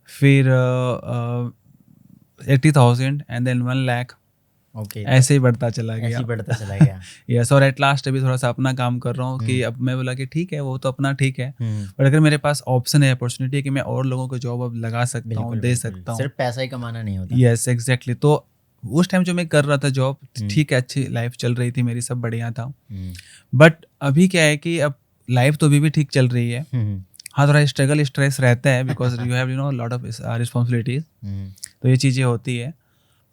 फिर 80,000 एंड देन 1 लाख, ओके। तो ऐसे ही बढ़ता चला ऐसे गया। ही बढ़ता चला गया। यस, और एट लास्ट अभी थोड़ा-सा अपना काम कर रहा हूँ, कि हुँ, अब मैं बोला कि ठीक है, वो तो अपना ठीक है, हुँ, बट अगर मेरे पास ऑप्शन है, अपॉर्च्युनिटी है कि मैं और लोगों को जॉब अब लगा सकता हूँ, बिल्कुल, दे बिल्कुल। सकता हूँ। सिर्फ़ पैसा ही कमाना नहीं होता। Yes, exactly. तो उस टाइम जो मैं कर रहा था जॉब, हुँ, ठीक है, अच्छी लाइफ़ चल रही थी मेरी, सब बढ़िया था। हुँ, बट अभी क्या है कि अब लाइफ़ तो अभी भी ठीक चल रही है। हुँ, हुँ, हाँ, थोड़ा स्ट्रगल, स्ट्रेस रहता है, because you have lot of responsibilities, hmm, तो ये चीज़ें होती है।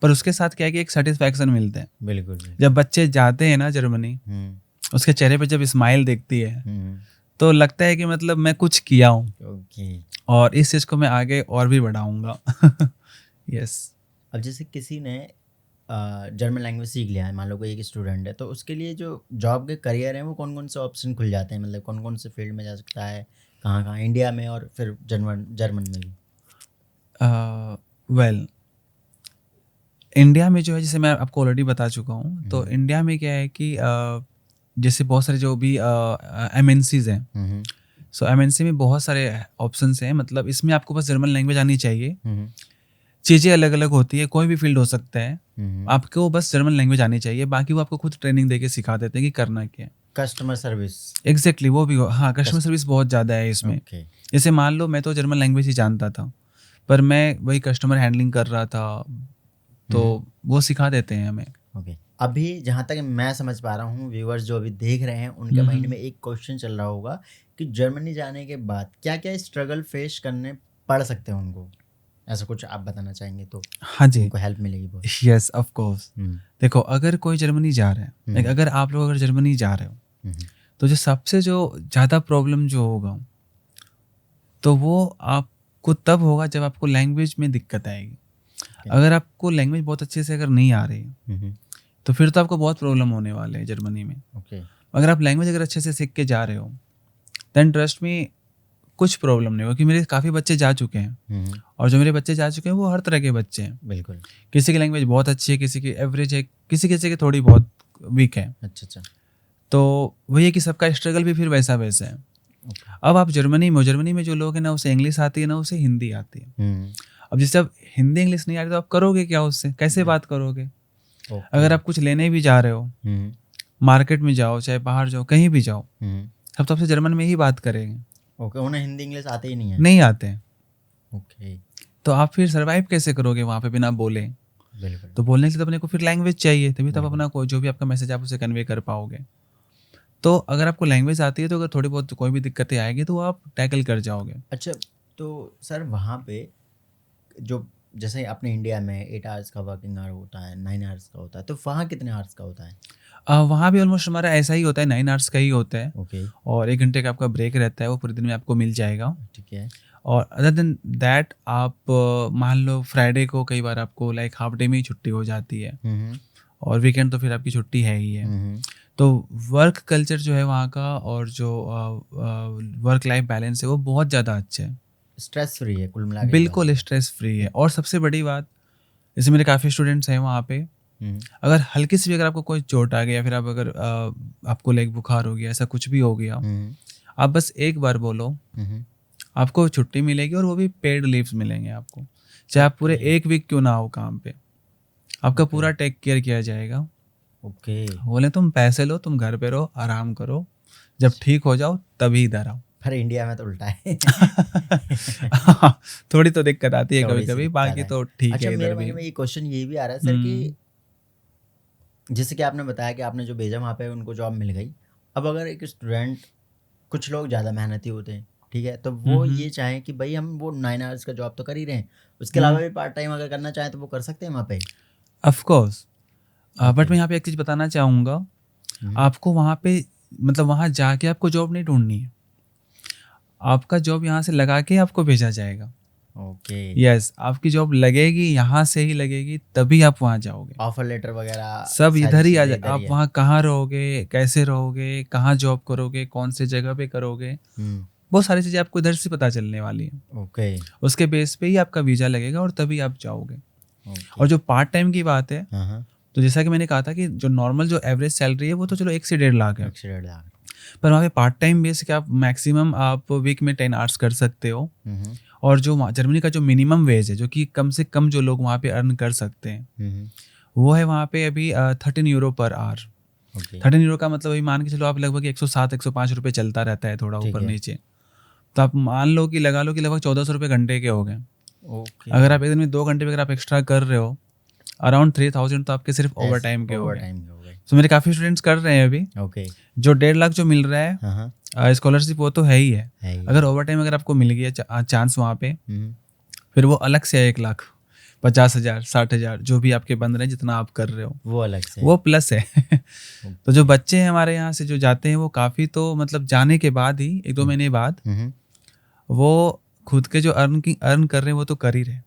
पर उसके साथ क्या है कि एक सैटिस्फैक्शन मिलता है। बिल्कुल, जब बिल्कुल। बच्चे जाते हैं ना जर्मनी, हुँ, उसके चेहरे पे जब स्माइल दिखती है, हुँ, तो लगता है कि मतलब मैं कुछ किया हूँ, ओके। और इस चीज़ को मैं आगे और भी बढ़ाऊँगा। यस। अब जैसे किसी ने जर्मन लैंग्वेज सीख लिया है, मान लो कोई एक स्टूडेंट है, तो उसके लिए जो जॉब के करियर हैं वो कौन-कौन से ऑप्शन खुल जाते हैं? मतलब कौन-कौन से फील्ड में जा सकता है? कहाँ-कहाँ? इंडिया में और फिर जर्मन जर्मन में भी? अ, वेल इंडिया में जो है, जैसे मैं आपको ऑलरेडी बता चुका हूँ, तो हम्म, इंडिया में क्या है कि जैसे बहुत सारे जो भी एमएनसीज हैं, हम्म, सो एमएनसी में बहुत सारे ऑप्शंस हैं। मतलब इसमें आपको बस जर्मन लैंग्वेज आनी चाहिए। हम्म, चीज़ें अलग अलग होती है, कोई भी फील्ड हो सकता है, हम्म। आपको बस जर्मन लैंग्वेज आनी चाहिए, बाकी वो आपको खुद ट्रेनिंग देके सिखा देते हैं कि करना क्या है। Customer service. एग्जैक्टली वो भी हाँ, कस्टमर कस्ट सर्विस बहुत ज़्यादा है इसमें। ओके। जैसे मान लो मैं तो जर्मन लैंग्वेज ही जानता था, पर मैं वही कस्टमर हैंडलिंग कर रहा था, तो हम्म, वो सिखा देते हैं हमें। ओके। अभी जहाँ तक मैं समझ पा रहा हूँ, व्यूअर्स जो अभी देख रहे हैं उनके माइंड हम्म। में एक क्वेश्चन चल रहा होगा कि जर्मनी जाने के बाद क्या क्या स्ट्रगल फेस करने पड़ सकते हैं उनको, ऐसा कुछ आप बताना चाहेंगे तो हाँ जी। उनको हेल्प मिलेगी बहुत। Yes, of course. हम्म, देखो, अगर कोई जर्मनी जा रहा है, लाइक हम्म, अगर आप लोग अगर जर्मनी जा रहे हो, हम्म, तो जो सबसे जो ज़्यादा प्रॉब्लम जो होगा, तो वो आपको तब होगा जब आपको लैंग्वेज में दिक्कत आएगी। ओके। अगर आपको लैंग्वेज बहुत अच्छे से अगर नहीं आ रही है, हम्म, तो फिर तो आपको बहुत प्रॉब्लम होने वाले हैं जर्मनी में। ओके। अगर आप लैंग्वेज अगर अच्छे से सीख के जा रहे हो, देन ट्रस्ट मी, कुछ प्रॉब्लम नहीं होगी। क्योंकि मेरे काफ़ी बच्चे जा चुके हैं, हम्म, और जो मेरे बच्चे जा चुके हैं वो हर तरह के बच्चे हैं। बिल्कुल। किसी की लैंग्वेज बहुत अच्छी है, किसी की एवरेज है, किसी किसी की थोड़ी बहुत वीक है। अच्छा, अच्छा। तो वही है कि सबका स्ट्रगल भी फिर वैसा वैसा है। ओके। अब आप जर्मनी में हो, जर्मनी में जो लोग हैं ना, उसे इंग्लिश आती है ना उसे हिंदी आती है। हम्म, अब जैसे अब हिंदी इंग्लिश नहीं आ रही, तो आप करोगे क्या उससे, कैसे बिल बात करोगे? ओके। अगर आप कुछ लेने भी जा रहे हो, हम्म, मार्केट में जाओ चाहे बाहर जाओ कहीं भी जाओ, हम्म, सब तो आपसे जर्मन में ही बात करेंगे, ओके। उन्हें हिंदी इंग्लिश आते ही नहीं है। नहीं आते हैं। ओके। तो आप फिर सर्वाइव कैसे करोगे वहाँ पे बिना बोले? बिल्कुल, तो बोलने के लिए तो अपने को फिर लैंग्वेज चाहिए, तभी तो आप बिल्कुल। अपना कोई जो भी आपका मैसेज आप उसे कन्वे कर पाओगे। तो अगर आपको लैंग्वेज आती है, तो अगर थोड़ी बहुत कोई भी दिक्कतें आएगी तो आप टैकल कर जाओगे। अच्छा, तो सर वहाँ पे जो जैसे अपने इंडिया में 8 आवर्स का वर्किंग आवर होता है, 9 आवर्स का होता है, तो वहाँ कितने आवर्स का होता है? वहाँ भी ऑलमोस्ट हमारा ऐसा ही होता है, 9 आवर्स का ही होता है। ओके, और 1 घंटे का आपका ब्रेक रहता है, वो पूरे दिन में आपको मिल जाएगा। ठीक है। और अदर देन दैट, आप मान लो फ्राइडे को कई बार आपको लाइक हाफ डे में ही छुट्टी हो जाती है, हुँ, और वीकेंड तो फिर आपकी छुट्टी है ही है। हुँ, तो वर्क कल्चर जो है वहाँ का, और जो वर्क लाइफ बैलेंस है वो बहुत ज़्यादा अच्छा है। स्ट्रेस फ्री है कुल मिला के एक बात बिल्कुल है। स्ट्रेस फ्री है। और सबसे बड़ी बात, जैसे मेरे काफ़ी स्टूडेंट्स हैं वहाँ पे, हुँ, अगर हल्की सी भी अगर आपको कोई चोट आ गई, या फिर आप अगर आपको लाइक बुखार हो गया, ऐसा कुछ भी हो गया, हुँ, आप बस एक बार बोलो, हुँ, आपको छुट्टी मिलेगी, और वो भी पेड लीव्स मिलेंगे आपको। चाहे आप पूरे ओके, 1 वीक क्यों ना हो काम पे, आपका ओके, पूरा टेक केयर किया जाएगा। ओके। बोले तुम पैसे लो, तुम घर पे रहो, आराम करो, जब ठीक हो जाओ तभी इधर आओ। पर इंडिया में तो उल्टा है। थोड़ी तो दिक्कत आती है कभी थोड़ी-सी कभी, दिक्कत बाकी है। तो ठीक अच्छा, है मेरे इधर भी। माइंड में ये क्वेश्चन ये भी आ रहा है सर कि हम्म। जैसे कि आपने बताया कि आपने जो भेजा वहाँ पे उनको जॉब मिल गई। अब अगर एक स्टूडेंट, कुछ लोग ज़्यादा मेहनती होते हैं, ठीक है? तो वो हम्म। ये चाहें कि भई हम वो 9 आवर्स का जॉब तो कर ही रहे हैं, उसके अलावा हम्म। भी पार्ट टाइम अगर करना चाहें तो वो कर सकते हैं वहाँ पे? Of course. But okay. मैं यहाँ पे एक चीज़ बताना चाहूँगा, हुँ, आपको वहाँ पे, मतलब वहाँ जाके आपको जॉब नहीं ढूंढनी है, आपका जॉब यहाँ से लगा के आपको भेजा जाएगा। ओके। यस, आपकी जॉब लगेगी, यहाँ से ही लगेगी, तभी आप वहाँ जाओगे। ऑफर लेटर वगैरह सब सारी इधर ही आ चीज़ें जा, इधर ही आप है। वहाँ कहाँ रहोगे, कैसे रहोगे, कहाँ जॉब करोगे, कौन से जगह पे करोगे, हुँ, बहुत सारी चीज़ें आपको इधर से पता चलने वाली है। ओके, उसके बेस पे ही आपका वीज़ा लगेगा, और तभी आप जाओगे। ओके। और जो पार्ट टाइम की बात है, हाँ, हाँ। तो जैसा कि मैंने कहा था कि जो नॉर्मल जो एवरेज सैलरी है वो तो चलो 1 से 1.5 लाख है। 1 से 1.5 लाख। पर वहाँ पे पार्ट टाइम बेस के आप मैक्सिमम आप वीक में 10 आवर्स कर सकते हो। हुँ, हुँ, और जो जर्मनी का जो मिनिमम वेज है, जो कि कम से कम जो लोग वहाँ पे अर्न कर सकते हैं, हुँ, हुँ, वो है वहाँ पे अभी 13 euro per hour. Okay, 13 euro का मतलब अभी मान के चलो आप, लगभग 107-105 रुपये चलता रहता है, थोड़ा ठीक ऊपर है। नीचे। तो आप मान लो कि लगा लो कि लगभग 1400 रुपये घंटे के हो गए। ओके, अगर आप एक दिन में 2 घंटे भी अगर आप एक्स्ट्रा कर रहे हो, अराउंड 3000 तो आपके सिर्फ ओवर ऐस टाइम के हो गए। ओवरटाइम के हो गए। तो मेरे काफ़ी स्टूडेंट्स कर रहे हैं अभी। ओके, जो 1.5 लाख जो मिल रहा हाँ, हाँ, है स्कॉलरशिप, वो तो है ही है। है ही अगर है। ओवर टाइम अगर आपको मिल गया चांस वहाँ पे, हुँ, फिर वो अलग से है 1 लाख 50 हज़ार 60 हज़ार, जो भी आपके बन रहे हैं, जितना आप कर रहे हो, वो अलग से है। वो प्लस है। तो जो ओके, बच्चे हैं हमारे यहाँ से जो जाते हैं, वो काफ़ी, तो मतलब जाने के बाद ही 1-2 हुँ, महीने बाद, हुँ, हुँ, वो खुद के जो अर्न कर रहे हैं वो तो कर ही रहे हैं,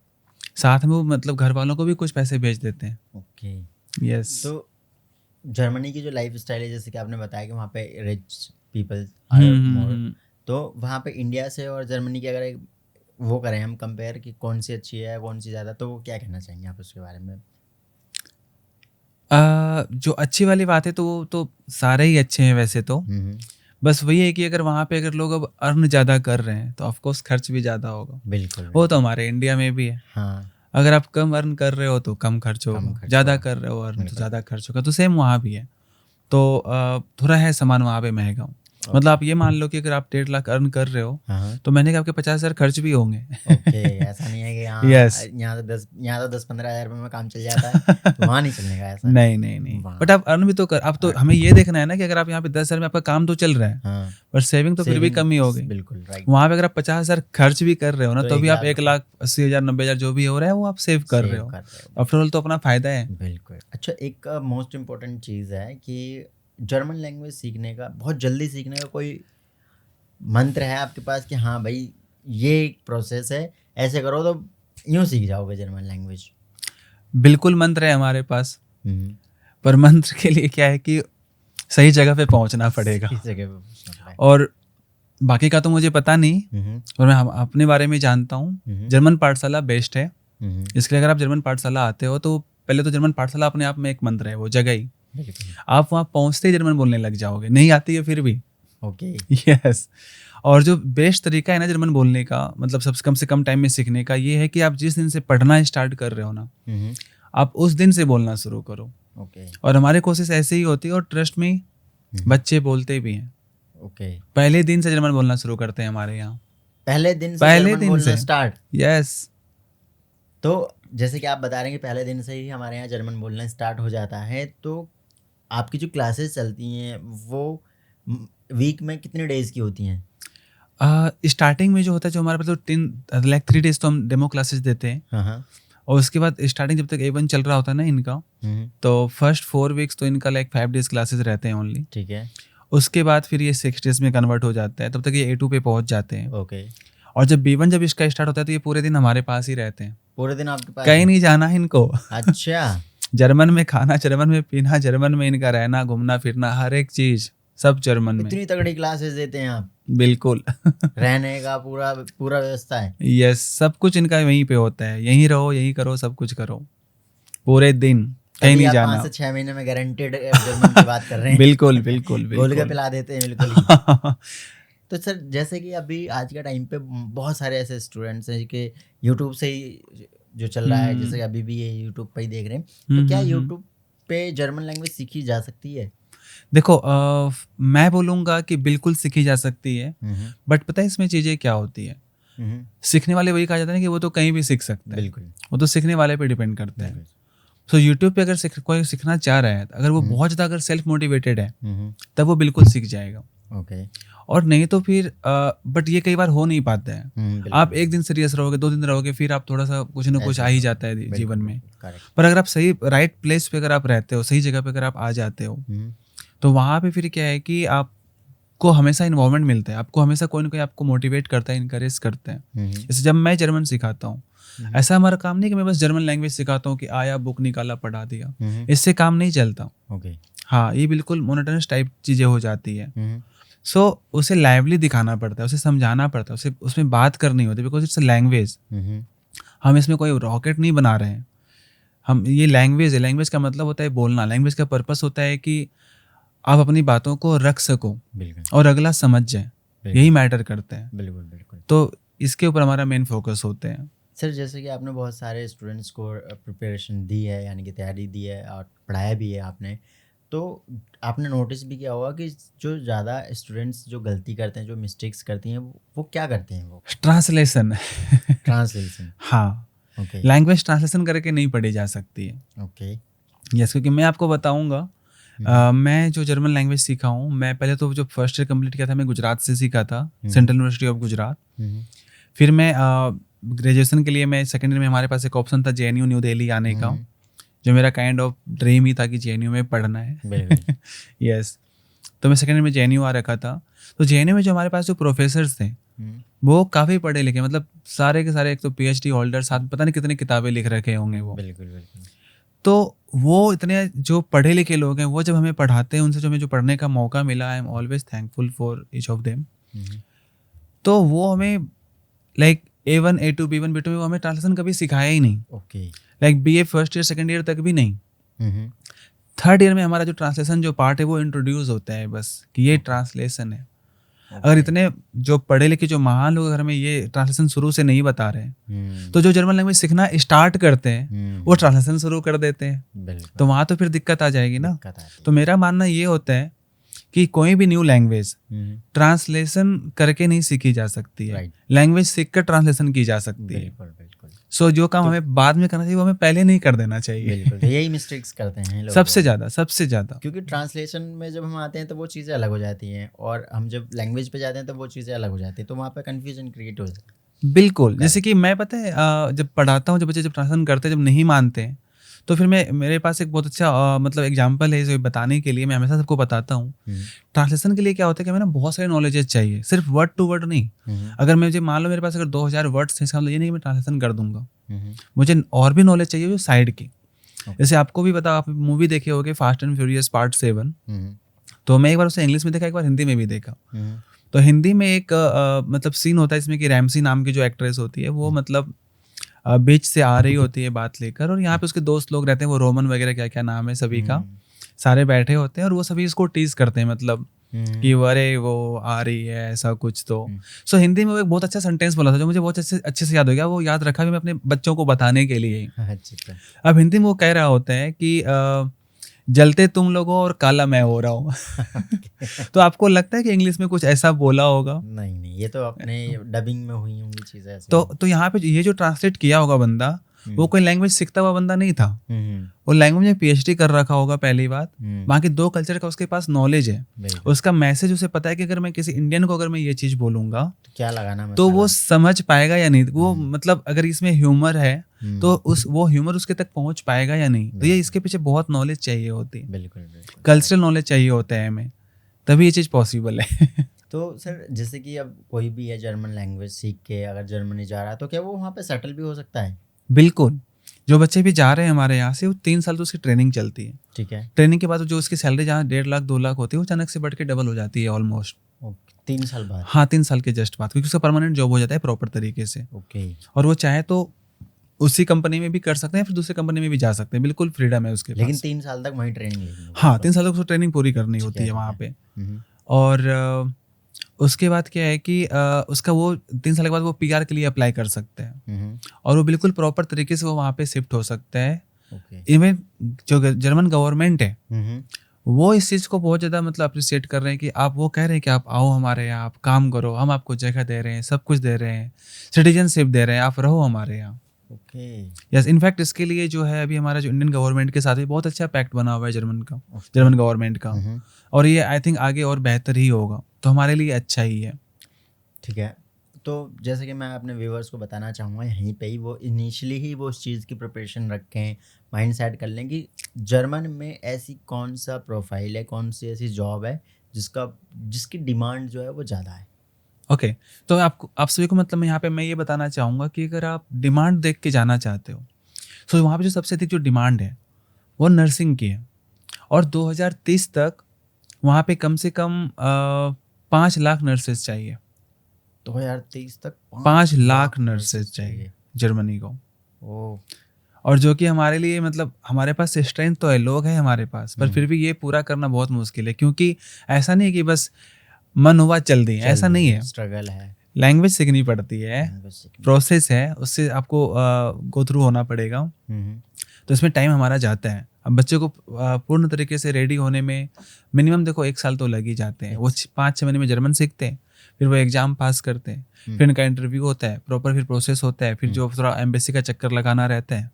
साथ में वो मतलब घर वालों को भी कुछ पैसे भेज देते हैं। ओके। यस। तो जर्मनी की जो लाइफ़स्टाइल है, जैसे कि आपने बताया कि वहाँ पे रिच पीपल हुँ, आर हुँ, मोर, हुँ। तो वहाँ पे इंडिया से और जर्मनी की अगर एक वो करें हम कंपेयर कि कौन सी अच्छी है, कौन सी ज़्यादा, तो वो क्या कहना चाहेंगे आप उसके बारे में? जो अच्छी वाली बात है तो वो तो सारे ही अच्छे हैं वैसे तो। बस वही है कि अगर वहाँ पे अगर लोग अब अर्न ज़्यादा कर रहे हैं तो ऑफ कोर्स खर्च भी ज़्यादा होगा। बिल्कुल, वो तो हमारे इंडिया में भी है। हाँ, अगर आप कम अर्न कर रहे हो तो कम खर्च कम होगा, खर्च ज़्यादा होगा। कर रहे हो अर्न तो बिल्कुल। ज़्यादा खर्च होगा, तो सेम वहाँ भी है। तो थोड़ा है सामान वहाँ पे महँगा। मतलब आप ये मान लो कि अगर आप 1.5 लाख अर्न कर रहे हो, हाँ, तो महीने के आपके 50,000 खर्च भी होंगे। ओके, ऐसा नहीं है कि यस। यहाँ तो 10-15 हज़ार रुपये में काम चल जाता है, तो वहाँ नहीं चलने का ऐसा? नहीं, नहीं, नहीं। वहाँ बट आप अर्न भी तो कर, अब तो हमें ये देखना है ना कि अगर आप यहाँ पे 10,000 में आपका काम तो चल रहा है, हाँ, पर सेविंग तो फिर भी कम ही हो गई। बिल्कुल राइट, वहाँ पे अगर आप 50,000 खर्च भी कर रहे हो ना, तो तो 1 भी आप लाख 1,80,000 90,000 जो भी हो रहा है वो आप सेव कर रहे सेव हो। कर रहे हो। आफ्टर ऑल तो अपना फ़ायदा है। बिल्कुल। अच्छा, एक मोस्ट इम्पोर्टेंट चीज़ है कि जर्मन लैंग्वेज सीखने का, बहुत जल्दी सीखने का कोई मंत्र है आपके पास कि हाँ भाई, ये एक प्रोसेस है, ऐसे करो तो यूँ सीख जाओगे जर्मन लैंग्वेज? बिल्कुल मंत्र है हमारे पास, हुँ, पर मंत्र के लिए क्या है कि सही जगह पे पहुँचना पड़ेगा। इस जगह पे पूछना पड़ा है। और बाकी का तो मुझे पता नहीं, हुँ, हुँ, और मैं अपने बारे में जानता हूँ। हुँ, जर्मन पाठशाला बेस्ट है। हुँ, इसके लिए अगर आप जर्मन पाठशाला आते हो तो पहले तो जर्मन पाठशाला अपने आप में एक मंत्र है, वो जगह ही। बिल्कुल, आप वहाँ पहुँचते ही जर्मन बोलने लग जाओगे, नहीं आती है फिर भी। Okay, yes. और जो बेस्ट तरीका है ना जर्मन बोलने का, मतलब सबसे कम से कम टाइम में सीखने का, ये है कि आप जिस दिन से पढ़ना स्टार्ट कर रहे हो ना, हुँ, हुँ, आप उस दिन से बोलना शुरू करो। ओके, और हमारे कोशिश ऐसे ही होती है, और ट्रस्ट में हुँ, बच्चे बोलते भी हैं। ओके। पहले दिन से जर्मन बोलना शुरू करते हैं हमारे यहाँ। पहले दिन से पहले जर्मन दिन बोलना से। स्टार्ट? यस। तो जैसे कि आप बता रहे हैं कि पहले दिन से ही हमारे यहाँ जर्मन बोलना स्टार्ट हो जाता है, तो आपकी जो क्लासेस चलती हैं वो वीक में कितने डेज़ की होती हैं? स्टार्टिंग में जो होता है, जो हमारे पास, तो 3 डेज तो हम डेमो क्लासेस देते हैं। हाँ, हाँ। और उसके बाद स्टार्टिंग जब तक A1 चल रहा होता है ना इनका, हुँ, तो फर्स्ट 4 वीक्स तो इनका लाइक 5 डेज क्लासेस रहते हैं ओनली। ठीक है, उसके बाद फिर ये 6 डेज में कन्वर्ट हो जाता है, तब तक ये A2 पे पहुंच जाते हैं। ओके। और जब B1 जब इसका स्टार्ट होता है तो ये पूरे दिन हमारे पास ही रहते हैं, पूरे दिन आपके पास कहीं है? नहीं जाना है इनको। अच्छा, जर्मन में खाना, जर्मन में पीना, जर्मन में इनका रहना, घूमना फिरना, हर एक चीज सब जर्मन में। इतनी तगड़ी क्लासेस देते हैं आप? बिल्कुल। रहने का पूरा पूरा व्यवस्था है? यस, सब कुछ इनका वहीं पे होता है, यहीं रहो, यहीं करो, सब कुछ करो पूरे दिन, कहीं तभी नहीं आप 5 जाना। से 6 महीने में गारंटीड जर्मन की बात कर रहे हैं। बिल्कुल, बिल्कुल, गोलगप्पे बिल्कुल। पिला देते हैं बिल्कुल ही। तो सर, जैसे कि अभी आज के टाइम पे बहुत सारे ऐसे स्टूडेंट्स हैं कि यूट्यूब से ही जो चल रहा है, जैसे कि अभी भी ये यूट्यूब पे ही देख रहे हैं, तो क्या यूट्यूब पे जर्मन लैंग्वेज सीखी जा सकती है? देखो, मैं बोलूँगा कि बिल्कुल सीखी जा सकती है, हम्म, बट पता है इसमें चीज़ें क्या होती है? सीखने वाले वही कहा जाता है ना कि वो तो कहीं भी सीख सकता है। बिल्कुल, वो तो सीखने वाले पे डिपेंड करता है। बिल्कुल। सो यूट्यूब पे अगर कोई सीखना चाह रहा है, अगर वो बहुत ज़्यादा अगर सेल्फ मोटिवेटेड है, हम्म, तब वो बिल्कुल सीख जाएगा। ओके। और नहीं तो फिर बट ये कई बार हो नहीं पाता है। बिल्कुल, आप एक दिन सीरियस रहोगे, 2 दिन रहोगे, फिर आप थोड़ा-सा कुछ ना कुछ ऐसे आ ही हो, जाता है बिल्कुल, जीवन में। बिल्कुल, करेक्ट। पर अगर आप सही राइट प्लेस पे अगर आप रहते हो, सही जगह पे अगर आप आ जाते हो, तो वहाँ पे फिर क्या है कि आपको हमेशा इन्वॉल्वमेंट मिलता है, आपको हमेशा कोई ना कोई आपको मोटिवेट करता है, इनकरेज करता है। जैसे जब मैं जर्मन सिखाता हूँ, ऐसा हमारा काम नहीं कि मैं बस जर्मन लैंग्वेज सिखाता हूँ कि आया, बुक निकाला, पढ़ा दिया। इससे काम नहीं चलता। ओके। हाँ, ये बिल्कुल मोनोटोनस टाइप चीज़ें हो जाती है। सो उसे लाइवली दिखाना पड़ता है, उसे समझाना पड़ता है, उसे उसमें बात करनी होती है, बिकॉज इट्स अ लैंग्वेज। हम इसमें कोई रॉकेट नहीं बना रहे हैं, हम ये लैंग्वेज है। लैंग्वेज का मतलब होता है बोलना। लैंग्वेज का पर्पस होता है कि आप अपनी बातों को रख सको बिल्कुल, और अगला समझ जाए, यही मैटर करता है। बिल्कुल, बिल्कुल। तो इसके ऊपर हमारा मेन फोकस होते हैं। सर, जैसे कि आपने बहुत सारे स्टूडेंट्स को प्रिपरेशन दी है, यानी कि तैयारी दी है और पढ़ाया भी है आपने, तो आपने नोटिस भी किया होगा कि जो ज़्यादा स्टूडेंट्स जो गलती करते हैं, जो मिस्टेक्स करती हैं, वो क्या करते हैं? वो ट्रांसलेशन। ट्रांसलेशन। हाँ, ओके, लैंग्वेज ट्रांसलेशन करके नहीं पढ़ी जा सकती है। ओके। यस, क्योंकि मैं आपको बताऊंगा, मैं जो जर्मन लैंग्वेज सीखा हूँ, मैं पहले तो जो फर्स्ट ईयर कंप्लीट किया था, मैं गुजरात से सीखा था, सेंट्रल यूनिवर्सिटी ऑफ गुजरात। फिर मैं ग्रेजुएशन के लिए, मैं सेकेंड ईयर में हमारे पास एक ऑप्शन था JNU न्यू दिल्ली आने का, जो मेरा काइंड ऑफ ड्रीम ही था कि JNU में पढ़ना है। यस। तो मैं सेकेंड ईयर में JNU आ रखा था। तो JNU में जो हमारे पास जो प्रोफेसर्स थे, वो काफ़ी पढ़े लिखे, मतलब सारे के सारे, एक तो PhD होल्डर, साथ पता नहीं कितनी किताबें लिख रखे होंगे वो। बिल्कुल, बिल्कुल। तो वो इतने जो पढ़े लिखे लोग हैं, वो जब हमें पढ़ाते हैं, उनसे जो हमें जो पढ़ने का मौका मिला, I am always thankful for each of them. तो वो हमें like A1 A2 B1 B2 में वो हमें ट्रांसलेशन कभी सिखाया ही नहीं। Okay. Like BA first year second year तक भी नहीं। थर्ड ईयर में हमारा जो ट्रांसलेशन जो पार्ट है वो इंट्रोड्यूस होता है बस, कि ये ट्रांसलेशन है। अगर इतने जो पढ़े लिखे जो महान लोग अगर हमें ये ट्रांसलेशन शुरू से नहीं बता रहे हैं, तो जो जर्मन लैंग्वेज सीखना स्टार्ट करते हैं वो ट्रांसलेशन शुरू कर देते हैं, तो वहाँ तो फिर दिक्कत आ जाएगी ना। तो मेरा मानना ये होता है कि कोई भी न्यू लैंग्वेज ट्रांसलेशन करके नहीं सीखी जा सकती है, लैंग्वेज सीख कर ट्रांसलेशन की जा सकती है। सो जो काम हमें बाद में करना चाहिए वो हमें पहले नहीं कर देना चाहिए। बिल्कुल, तो यही मिस्टेक्स करते हैं लोग सबसे ज़्यादा, क्योंकि ट्रांसलेशन में जब हम आते हैं तो वो चीज़ें अलग हो जाती हैं, और हम जब लैंग्वेज पे जाते हैं तो वो चीज़ें अलग हो जाती हैं, तो वहाँ पे कन्फ्यूजन क्रिएट हो जाता है। बिल्कुल, जैसे कि मैं पता है जब पढ़ाता हूँ, जब बच्चे जब ट्रांसलेशन करते हैं, जब नहीं मानते हैं, तो फिर मेरे पास एक बहुत अच्छा मतलब एग्जांपल है, जो बताने के लिए मैं हमेशा सबको बताता हूँ। ट्रांसलेशन के लिए क्या होता है कि हमें ना बहुत सारे नॉलेजेस चाहिए, सिर्फ वर्ड टू वर्ड नहीं। अगर मुझे मान लो मेरे पास अगर 2000 वर्ड्स हैं, इसका मतलब ये नहीं कि मैं ट्रांसलेशन कर दूंगा, मुझे और भी नॉलेज चाहिए जो साइड की। जैसे आपको भी पता, आप मूवी देखे होगे फास्ट एंड फ्यूरियस पार्ट 7, तो मैं एक बार उसे इंग्लिश में देखा, एक बार हिंदी में भी देखा। तो हिंदी में एक मतलब सीन होता है इसमें कि रैमसी नाम की जो एक्ट्रेस होती है वो मतलब बीच से आ रही होती है बात लेकर, और यहाँ पे उसके दोस्त लोग रहते हैं, वो रोमन वगैरह क्या क्या नाम है सभी का, सारे बैठे होते हैं और वो सभी इसको टीज करते हैं, मतलब कि अरे वो आ रही है ऐसा कुछ। तो सो हिंदी में वो एक बहुत अच्छा सेंटेंस बोला था जो मुझे बहुत अच्छे से याद हो गया, वो याद रखा भी मैं अपने बच्चों को बताने के लिए। अब हिंदी में वो कह रहा होता है कि जलते तुम लोग हो और काला मैं हो रहा हूँ। तो आपको लगता है कि इंग्लिश में कुछ ऐसा बोला होगा? नहीं, ये तो अपने डबिंग में हुई होंगी चीजें ऐसे। तो यहाँ पे ये जो ट्रांसलेट किया होगा बंदा, वो कोई लैंग्वेज सीखता हुआ बंदा नहीं था, वो लैंग्वेज में पीएचडी कर रखा होगा पहली बात, वहाँ की 2 कल्चर का उसके पास नॉलेज है, उसका मैसेज उसे पता है कि अगर मैं किसी इंडियन को अगर मैं ये चीज बोलूंगा तो क्या लगाना, तो वो समझ पाएगा या नहीं, वो मतलब अगर इसमें ह्यूमर है तो वो ह्यूमर उसके तक पहुंच पाएगा या नहीं। तो ये इसके पीछे बहुत नॉलेज चाहिए होती है, बिल्कुल कल्चरल नॉलेज चाहिए होता है हमें, तभी ये चीज़ पॉसिबल है। तो सर जैसे कि अब कोई भी है जर्मन लैंग्वेज सीख के अगर जर्मनी जा रहा है, तो क्या वो वहाँ पे सेटल भी हो सकता है? बिल्कुल, जो बच्चे भी जा रहे हैं हमारे यहाँ से, वो 3 साल तो उसकी ट्रेनिंग चलती है। ठीक है, ट्रेनिंग के बाद जो उसकी सैलरी जहाँ 1.5 लाख 2 लाख होती है, वो अचानक से बढ़ के डबल हो जाती है ऑलमोस्ट। 3 साल बाद? हाँ, 3 साल के जस्ट बाद, क्योंकि उसका परमानेंट जॉब हो जाता है प्रॉपर तरीके से। और वो चाहे तो उसी कंपनी में भी कर सकते हैं, फिर दूसरी कंपनी में भी जा सकते हैं, बिल्कुल फ्रीडम है उसके पास। लेकिन 3 साल तक वहीं ट्रेनिंग लेनी? हाँ, 3 साल तक उसको ट्रेनिंग पूरी करनी होती है वहाँ पे। और उसके बाद क्या है कि उसका वो 3 साल के बाद वो पीआर के लिए अप्लाई कर सकते हैं, और वो बिल्कुल प्रॉपर तरीके से वो वहाँ पे शिफ्ट हो सकता है। इवन जो जर्मन गवर्नमेंट है वो इस चीज़ को बहुत ज़्यादा मतलब अप्रिशिएट कर रहे हैं कि आप, वो कह रहे हैं कि आप आओ हमारे यहाँ, आप काम करो, हम आपको जगह दे रहे हैं, सब कुछ दे रहे हैं, सिटीजनशिप दे रहे हैं, आप रहो हमारे यहाँ। यस, इनफैक्ट इसके लिए जो है अभी हमारा जो इंडियन गवर्नमेंट के साथ भी बहुत अच्छा पैक्ट बना हुआ है जर्मन गवर्नमेंट का, और ये आई थिंक आगे और बेहतर ही होगा, तो हमारे लिए अच्छा ही है। ठीक है, तो जैसे कि मैं अपने व्यूअर्स को बताना चाहूँगा यहीं पे ही, वो इनिशियली ही वो उस चीज़ की प्रिपरेशन रखें, माइंड सेट कर लें कि जर्मन में ऐसी कौन सा प्रोफाइल है, कौन सी ऐसी जॉब है जिसकी डिमांड जो है वो ज़्यादा है। ओके, तो आप सभी को मतलब यहाँ पे मैं ये बताना चाहूँगा कि अगर आप डिमांड देख के जाना चाहते हो, तो वहाँ पे जो सबसे अधिक जो डिमांड है वो नर्सिंग की है, और 2030 तक वहाँ पे कम से कम 5 लाख नर्सेज चाहिए। 2023 तक 5 लाख नर्सेज चाहिए जर्मनी को। और जो कि हमारे लिए मतलब हमारे पास स्ट्रेंथ तो है, लोग हैं हमारे पास, पर फिर भी ये पूरा करना बहुत मुश्किल है, क्योंकि ऐसा नहीं कि बस मन हुआ चल दी, ऐसा नहीं है, स्ट्रगल है, लैंग्वेज सीखनी पड़ती है, प्रोसेस है, उससे आपको गो थ्रू होना पड़ेगा। तो इसमें टाइम हमारा जाता है। अब बच्चे को पूर्ण तरीके से रेडी होने में मिनिमम देखो 1 साल तो लग ही जाते हैं। वो 5-6 महीने में जर्मन सीखते हैं, फिर वो एग्जाम पास करते हैं, फिर इनका इंटरव्यू होता है, प्रॉपर फिर प्रोसेस होता है, फिर जो थोड़ा एम्बेसी का चक्कर लगाना रहता है,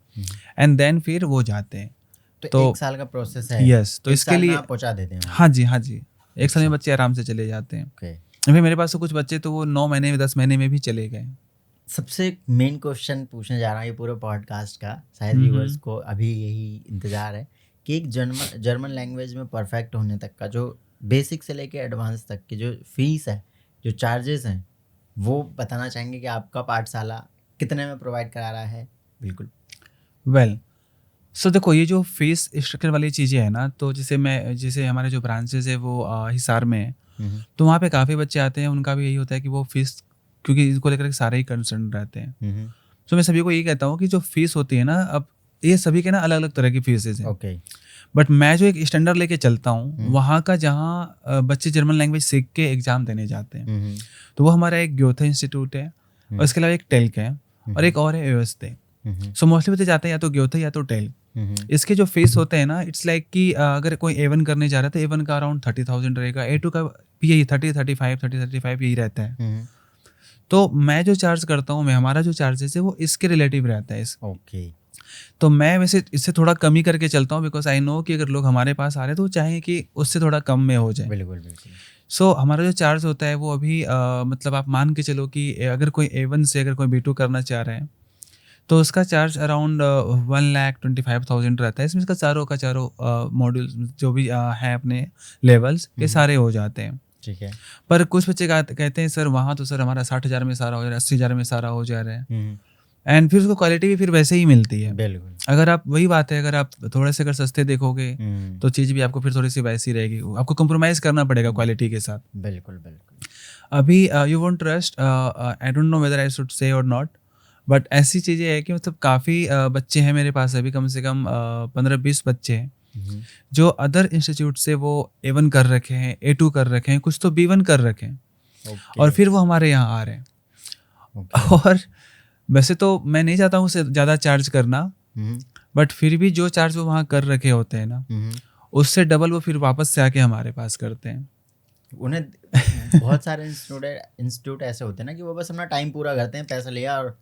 एंड देन फिर वो जाते हैं। तो 1 साल का प्रोसेस है। यस, तो इसके लिए पहुंचा देते हैं। हाँ जी, 1 साल में बच्चे आराम से चले जाते हैं। फिर मेरे पास तो कुछ बच्चे तो वो 9 महीने में 10 महीने में भी चले गए। सबसे मेन क्वेश्चन पूछने जा रहा हूँ ये पूरे पॉडकास्ट का, शायद व्यूअर्स को अभी यही इंतजार है कि एक जर्मन लैंग्वेज में परफेक्ट होने तक का जो बेसिक से लेके एडवांस तक की जो फीस है, जो चार्जेस हैं, वो बताना चाहेंगे कि आपका पाठशाला कितने में प्रोवाइड करा रहा है? बिल्कुल। वेल, सो देखो ये जो फीस स्ट्रक्चर वाली चीज़ें हैं ना, तो जैसे हमारे जो ब्रांचेस है वो हिसार में है, तो वहाँ पे काफ़ी बच्चे आते हैं, उनका भी यही होता है कि वो फीस, क्योंकि इसको लेकर सारे ही कंसर्न रहते हैं। तो मैं सभी को यही कहता हूँ कि जो फीस होती है ना, अब ये सभी के ना अलग अलग तरह की फीसेस हैं। बट मैं जो एक स्टैंडर्ड लेके चलता हूँ वहाँ का, जहाँ बच्चे जर्मन लैंग्वेज सीख के एग्ज़ाम देने जाते हैं, तो वो हमारा एक ग्योथे इंस्टीट्यूट है, और इसके अलावा एक टेल्क है, और एक और है यूएसटे। सो मोस्टली बच्चे जाते हैं या तो ग्योथे या तो टेल्क। इसके जो फीस होते हैं ना, इट्स लाइक कि अगर कोई A1 करने जा रहा है तो A1 का अराउंड 30,000 रहेगा, A2 का भी यही 30-35 यही रहता है। तो मैं जो चार्ज करता हूँ, हमारा जो चार्जेस है वो इसके रिलेटिव रहता है। ओके। तो मैं वैसे इससे थोड़ा कम ही करके चलता हूँ, बिकॉज आई नो कि अगर लोग हमारे पास आ रहे हैं तो वो चाहें कि उससे थोड़ा कम में हो जाए। बिल्कुल बिल्कुल। सो हमारा जो चार्ज होता है वो अभी मतलब आप मान के चलो कि अगर कोई A1 से अगर कोई B2 करना चाह रहे हैं तो उसका चार्ज अराउंड 1,25,000 रहता है। इसमें इसका चारों मॉड्यूल जो भी है अपने लेवल्स, ये सारे हो जाते हैं। ठीक है। पर कुछ बच्चे कहते हैं सर वहाँ तो सर हमारा 60,000 में सारा हो जा रहा है, 80,000 में सारा हो जा रहा है, एंड फिर उसको क्वालिटी भी फिर वैसे ही मिलती है। बिल्कुल। अगर आप, वही बात है, अगर आप थोड़े से अगर सस्ते देखोगे तो चीज़ भी आपको फिर थोड़ी सी वैसी रहेगी, आपको कंप्रोमाइज़ करना पड़ेगा क्वालिटी के साथ। बिल्कुल बिल्कुल। अभी you won't trust, I don't know whether I should say और नॉट, बट ऐसी चीज़ें है कि मतलब काफ़ी बच्चे हैं मेरे पास अभी, कम से कम 15-20 बच्चे हैं जो अदर इंस्टीट्यूट से वो A1 कर रखे हैं, A2 कर रखे हैं, कुछ तो B1 कर रखे हैं, और फिर वो हमारे यहाँ आ रहे हैं। और वैसे तो मैं नहीं चाहता हूँ उससे ज़्यादा चार्ज करना, बट फिर भी जो चार्ज वो वहाँ कर रखे होते हैं ना, उससे डबल वो फिर वापस से आके हमारे पास करते हैं। उन्हें बहुत सारे इंस्टीट्यूट ऐसे होते हैं ना कि वो बस अपना टाइम पूरा करते हैं, पैसा लिया और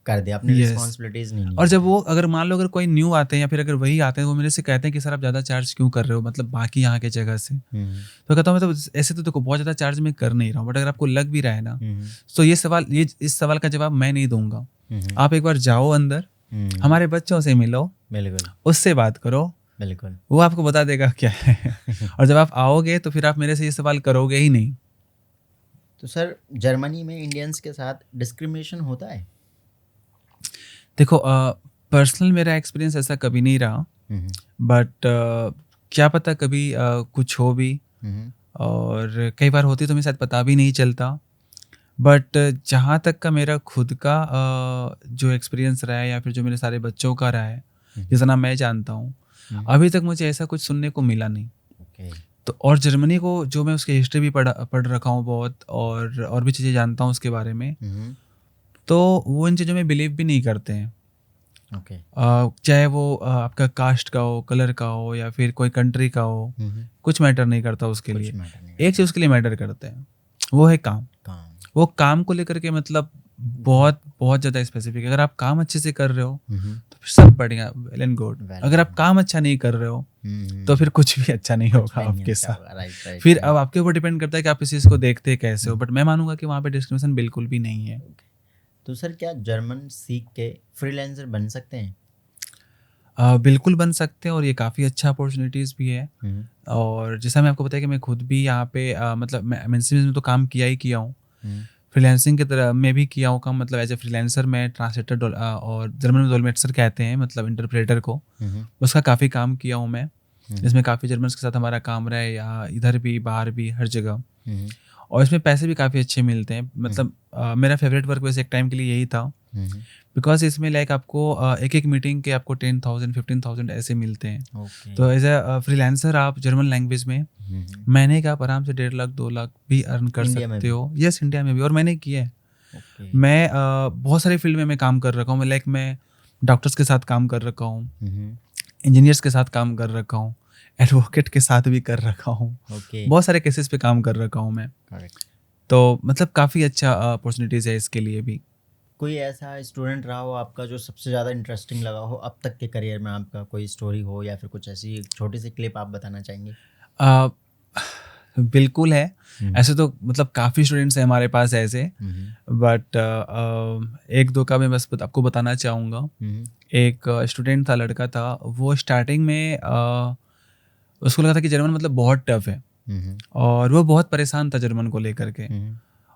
कर दिया, अपनी रिस्पॉन्सिबिलिटीज नहीं। और जब वो अगर मान लो अगर कोई न्यू आते हैं या फिर अगर वही आते हैं, वो मेरे से कहते हैं कि सर आप ज़्यादा चार्ज क्यों कर रहे हो, मतलब बाकी यहाँ के जगह से। तो कहता हूँ मैं तो ऐसे तो देखो बहुत ज़्यादा चार्ज मैं कर नहीं रहा हूँ, बट अगर आपको लग भी रहा है ना, तो इस सवाल का जवाब मैं नहीं दूंगा। आप एक बार जाओ अंदर, हमारे बच्चों से मिलो, बिल्कुल, उससे बात करो, बिल्कुल, वो आपको बता देगा क्या है। और जब आप आओगे तो फिर आप मेरे से ये सवाल करोगे ही नहीं। तो सर जर्मनी में इंडियंस के साथ डिस्क्रिमिनेशन होता है? देखो पर्सनल मेरा एक्सपीरियंस ऐसा कभी नहीं रहा, बट क्या पता कभी कुछ हो भी, और कई बार होती तो मैं शायद पता भी नहीं चलता। बट जहाँ तक का मेरा खुद का जो एक्सपीरियंस रहा है या फिर जो मेरे सारे बच्चों का रहा है, जितना मैं जानता हूँ, अभी तक मुझे ऐसा कुछ सुनने को मिला नहीं। तो और जर्मनी को जो मैं उसकी हिस्ट्री भी पढ़ रखा हूँ बहुत, और भी चीज़ें जानता हूँ उसके बारे में, तो वो इन चीज़ों में बिलीव भी नहीं करते हैं। चाहे वो आपका कास्ट का हो, कलर का हो, या फिर कोई कंट्री का हो, कुछ मैटर नहीं करता उसके लिए। एक चीज़ उसके लिए मैटर करते हैं, वो है काम। वो काम को लेकर के मतलब बहुत बहुत ज़्यादा स्पेसिफिक है। अगर आप काम अच्छे से कर रहे हो तो फिर सब बढ़िया, वेल एंड गुड। अगर आप काम अच्छा नहीं कर रहे हो तो फिर कुछ भी अच्छा नहीं होगा आपके साथ। फिर अब आपके ऊपर डिपेंड करता है कि आप इस चीज़ को देखते कैसे हो, बट मैं मानूंगा कि वहाँ पे डिस्क्रिमिनेशन बिल्कुल भी नहीं है। तो सर क्या जर्मन सीख के फ्रीलांसर बन सकते हैं? बिल्कुल बन सकते हैं, और ये काफ़ी अच्छा अपॉर्चुनिटीज़ भी है। और जैसा मैं आपको बताया कि मैं खुद भी यहाँ पे मतलब मैं एमएनसी में तो काम किया ही किया हूँ, फ्रीलांसिंग की तरह मैं भी किया हूँ काम। मतलब एज ए फ्रीलांसर मैं ट्रांसलेटर और जर्मन में डोलमेट्सर कहते हैं, मतलब इंटरप्रेटर को, उसका काफ़ी काम किया हूँ मैं, जिसमें काफ़ी जर्मन्स के साथ हमारा काम रहा है, या इधर भी बाहर भी हर जगह। और इसमें पैसे भी काफ़ी अच्छे मिलते हैं। मतलब मेरा फेवरेट वर्क वैसे एक टाइम के लिए यही था, बिकॉज इसमें लाइक आपको एक एक मीटिंग के आपको 10,000 15,000 ऐसे मिलते हैं। तो एज ए फ्रीलांसर आप जर्मन लैंग्वेज में महीने का आप आराम से 1.5 लाख 2 लाख भी अर्न कर सकते हो। यस, इंडिया में भी, और मैंने किया है। मैं बहुत सारे फील्ड में मैं काम कर रखा हूँ। लाइक मैं डॉक्टर्स के साथ काम कर रखा हूँ, इंजीनियर्स के साथ काम कर रखा हूँ, एडवोकेट के साथ भी कर रखा हूँ, बहुत सारे केसेस पे काम कर रखा हूँ मैं। तो मतलब काफ़ी अच्छा अपॉर्चुनिटीज़ है इसके लिए भी। कोई ऐसा स्टूडेंट रहा हो आपका जो सबसे ज़्यादा इंटरेस्टिंग लगा हो अब तक के करियर में, आपका कोई स्टोरी हो या फिर कुछ ऐसी छोटी सी क्लिप आप बताना चाहेंगे? बिल्कुल है। ऐसे तो मतलब काफ़ी स्टूडेंट्स हैं हमारे पास ऐसे, बट एक दो का मैं बस आपको बताना चाहूँगा। एक स्टूडेंट था, लड़का था, वो स्टार्टिंग में उसको लगा था कि जर्मन मतलब बहुत टफ है, और वो बहुत परेशान था जर्मन को लेकर के,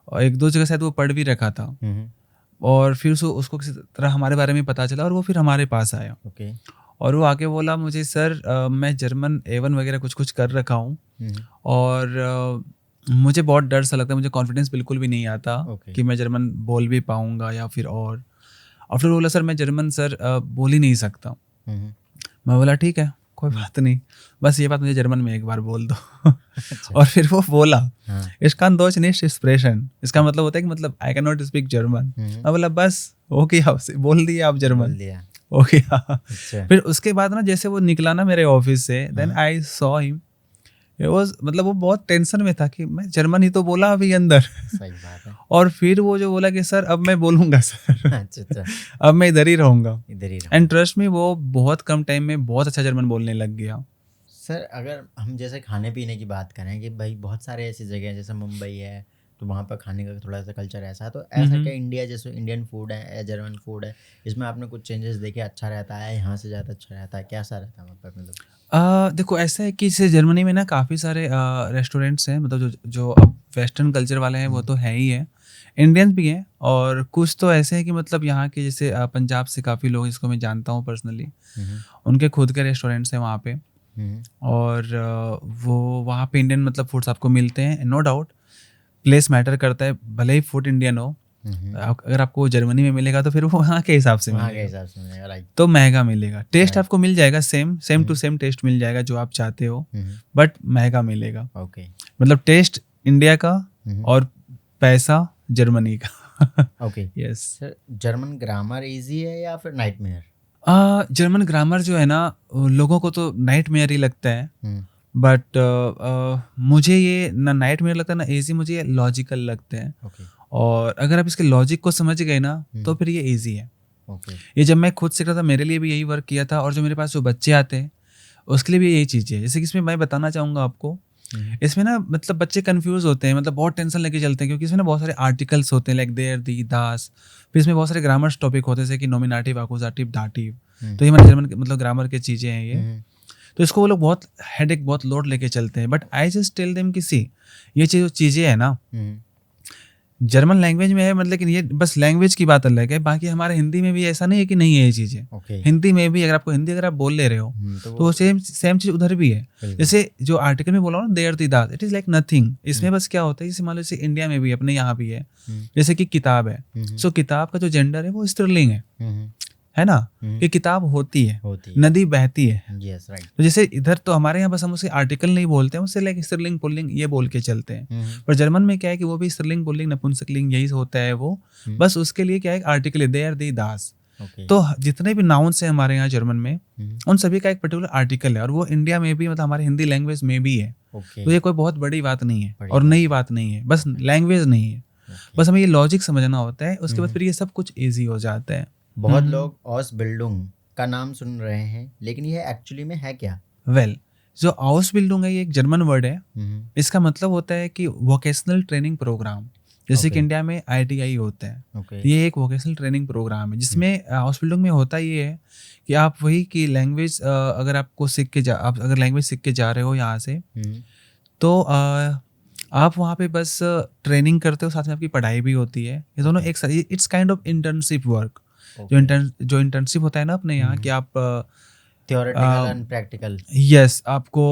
और एक दो जगह शायद वो पढ़ भी रखा था, और फिर उसको किसी तरह हमारे बारे में पता चला, और वो फिर हमारे पास आया। और वो आके बोला मुझे सर मैं जर्मन A1 वगैरह कुछ कुछ कर रखा हूँ, और मुझे बहुत डर सा लगता है, मुझे कॉन्फिडेंस बिल्कुल भी नहीं आता कि मैं जर्मन बोल भी पाऊँगा या फिर। और फिर बोला सर मैं जर्मन सर बोल ही नहीं सकता। मैं बोला ठीक है, कोई बात नहीं, बस ये बात मुझे जर्मन में एक बार बोल दो। अच्छा। और फिर वो बोला, हाँ। "Ich kann Deutsch nicht sprechen", इसका मतलब होता है कि मतलब I can not speak German. मैं बोला बस हो गया, बोल दिया आप बोल जर्मन, दिया। हो गया। अच्छा। फिर उसके बाद ना जैसे वो निकला ना मेरे ऑफिस से, देन हाँ। I saw him, it was मतलब वो बहुत टेंशन में था कि मैं जर्मन ही तो बोला अभी अंदर। सही बात है। और फिर वो जो बोला कि सर अब मैं बोलूँगा सर, अच्छा, अच्छा। अब मैं इधर ही रहूँगा। इधर ही रहो। एंड ट्रस्ट मी, वो बहुत कम टाइम में बहुत अच्छा जर्मन बोलने लग गया। सर अगर हम जैसे खाने-पीने की बात करें कि भाई बहुत सारे ऐसी जगह हैं जैसे मुंबई है, तो वहाँ पर खाने का थोड़ा-सा कल्चर ऐसा है, तो हुँ, ऐसा क्या हुँ। इंडिया जैसे इंडियन फूड है या जर्मन फूड है, इसमें आपने कुछ चेंजेस देखे अच्छा रहता है, यहाँ से ज़्यादा अच्छा रहता है, कैसा रहता है वहाँ पर मतलब? देखो ऐसा है कि जैसे जर्मनी में ना काफ़ी सारे रेस्टोरेंट्स हैं, मतलब जो जो अब वेस्टर्न कल्चर वाले हैं वो हुँ, तो है ही है, इंडियंस भी हैं और कुछ तो ऐसे हैं कि मतलब यहाँ के जैसे पंजाब से काफ़ी लोग, जिसको मैं जानता हूँ पर्सनली, हुँ, हुँ, उनके खुद के रेस्टोरेंट्स हैं वहाँ पे। हुँ, और वो वहाँ पे इंडियन मतलब फूड्स आपको मिलते हैं, नो डाउट प्लेस मैटर करता है, भले ही फूड इंडियन हो। हुँ, हुँ। अगर आपको जर्मनी में मिलेगा तो फिर वो वहाँ के हिसाब से वहाँ के मिलेगा, हिसाब से मिलेगा, राइट, तो महंगा मिलेगा। Taste right. आपको मिल जाएगा same same to hmm, same taste मिल जाएगा जो आप चाहते हो, हुँ, हुँ, बट महंगा मिलेगा। ओके। मतलब टेस्ट इंडिया का हुँ, हुँ, और पैसा जर्मनी का। Okay. Yes. Sir German grammar easy है या फिर नाइटमेयर? जर्मन ग्रामर जो है ना, लोगों को तो नाइटमेयर ही लगता है, हुँ, बट मुझे ये ना नाइटमेयर लगता है ना ईज़ी, मुझे ये लॉजिकल लगते हैं। ओके, और अगर आप इसके लॉजिक को समझ गए ना, तो हुँ, फिर ये ईज़ी है। ओके, ये जब मैं खुद सीख रहा था मेरे लिए भी यही वर्क किया था, और जो मेरे पास जो बच्चे आते हैं उसके लिए भी यही चीज़ है। जैसे कि इसमें मैं बताना चाहूँगा आपको, हुँ, इसमें ना मतलब बच्चे कंफ्यूज होते हैं, मतलब बहुत टेंशन लेके चलते हैं, क्योंकि इसमें ना बहुत सारे आर्टिकल्स होते हैं, लाइक देयर, दी, दास। फिर इसमें बहुत सारे ग्रामर्स टॉपिक होते हैं, जैसे कि नॉमिनेटिव, अकुजाटिव, दाटिव। हुँ, तो ये हमारे जर्मन मतलब ग्रामर की चीज़ें हैं ये। हुँ, तो इसको वो लोग बहुत हेडेक, बहुत लोड लेके चलते हैं, but I just tell them कि सी, ये चीज़ें हैं ना, हुँ, जर्मन लैंग्वेज में है, मतलब लेकिन ये बस लैंग्वेज की बात अलग है, बाकी हमारे हिंदी में भी ऐसा नहीं है कि नहीं है ये चीज़ें। ओके। हिंदी में भी अगर आपको हिंदी अगर आप बोल ले रहे हो, तो तो वो वो सेम सेम चीज़ उधर भी है। बिल्कुल। जैसे जो आर्टिकल में बोला हूँ ना, देयर दी दास, it is like nothing. Hmm, इसमें बस क्या होता है, जैसे मान लो जैसे इंडिया में भी है, अपने यहाँ भी है, हुँ, जैसे कि किताब है। हुँ, हुँ, सो किताब का जो जेंडर है वो स्त्रीलिंग हुँ, हुँ, है ना? हुँ, कि किताब होती है, होती है। नदी बहती है। Yes, right. तो जैसे इधर तो हमारे यहाँ बस हम उसे आर्टिकल नहीं बोलते हैं, उससे लाइक स्त्रीलिंग पुल्लिंग ये बोल के चलते हैं। हुँ, हुँ, पर जर्मन में क्या है कि वो भी स्त्रीलिंग पुल्लिंग नपुंसकलिंग यही होता है वो। हुँ, बस उसके लिए क्या है, एक आर्टिकल है, देयर दी दास। ओके। तो जितने भी नाउन्स हैं हमारे यहाँ जर्मन में, हुँ, उन सभी का एक पर्टिकुलर आर्टिकल है, और वो इंडिया में भी मतलब हमारी हिंदी लैंग्वेज में भी है। ओके, तो ये कोई बहुत बड़ी बात नहीं है बड़ी और बात नई है। बात नहीं है, बस लैंग्वेज नहीं है। ओके। बस हमें ये लॉजिक समझना होता है, हुँ, उसके बाद हुँ। फिर ये सब कुछ ईज़ी हो जाता है। बहुत लोग ऑसबिल्डुंग का नाम सुन रहे हैं, लेकिन ये एक्चुअली में है क्या? वेल, जो आउसबिल्डिंग है ये एक जर्मन वर्ड है। हुँ, हुँ, इसका मतलब होता है कि वोकेशनल ट्रेनिंग प्रोग्राम। जैसे कि ओके, इंडिया में आईटीआई होता है, ओके। तो ये एक वोकेशनल ट्रेनिंग प्रोग्राम है, हुँ, जिसमें हाउसबिल्डिंग में होता ये है कि आप वही की लैंग्वेज, अगर आपको सीख के जा आप अगर लैंग्वेज सीख के जा रहे हो यहाँ से, हुँ, तो आप वहाँ पे बस ट्रेनिंग करते हो, साथ में आपकी पढ़ाई भी होती है। ये दोनों ओके, एक साथ, it's kind of internship work. Okay. जो इंटर्नशिप होता है ना अपने यहाँ, हुँ, कि आप थ्योरेटिकल एंड प्रैक्टिकल। यस, आपको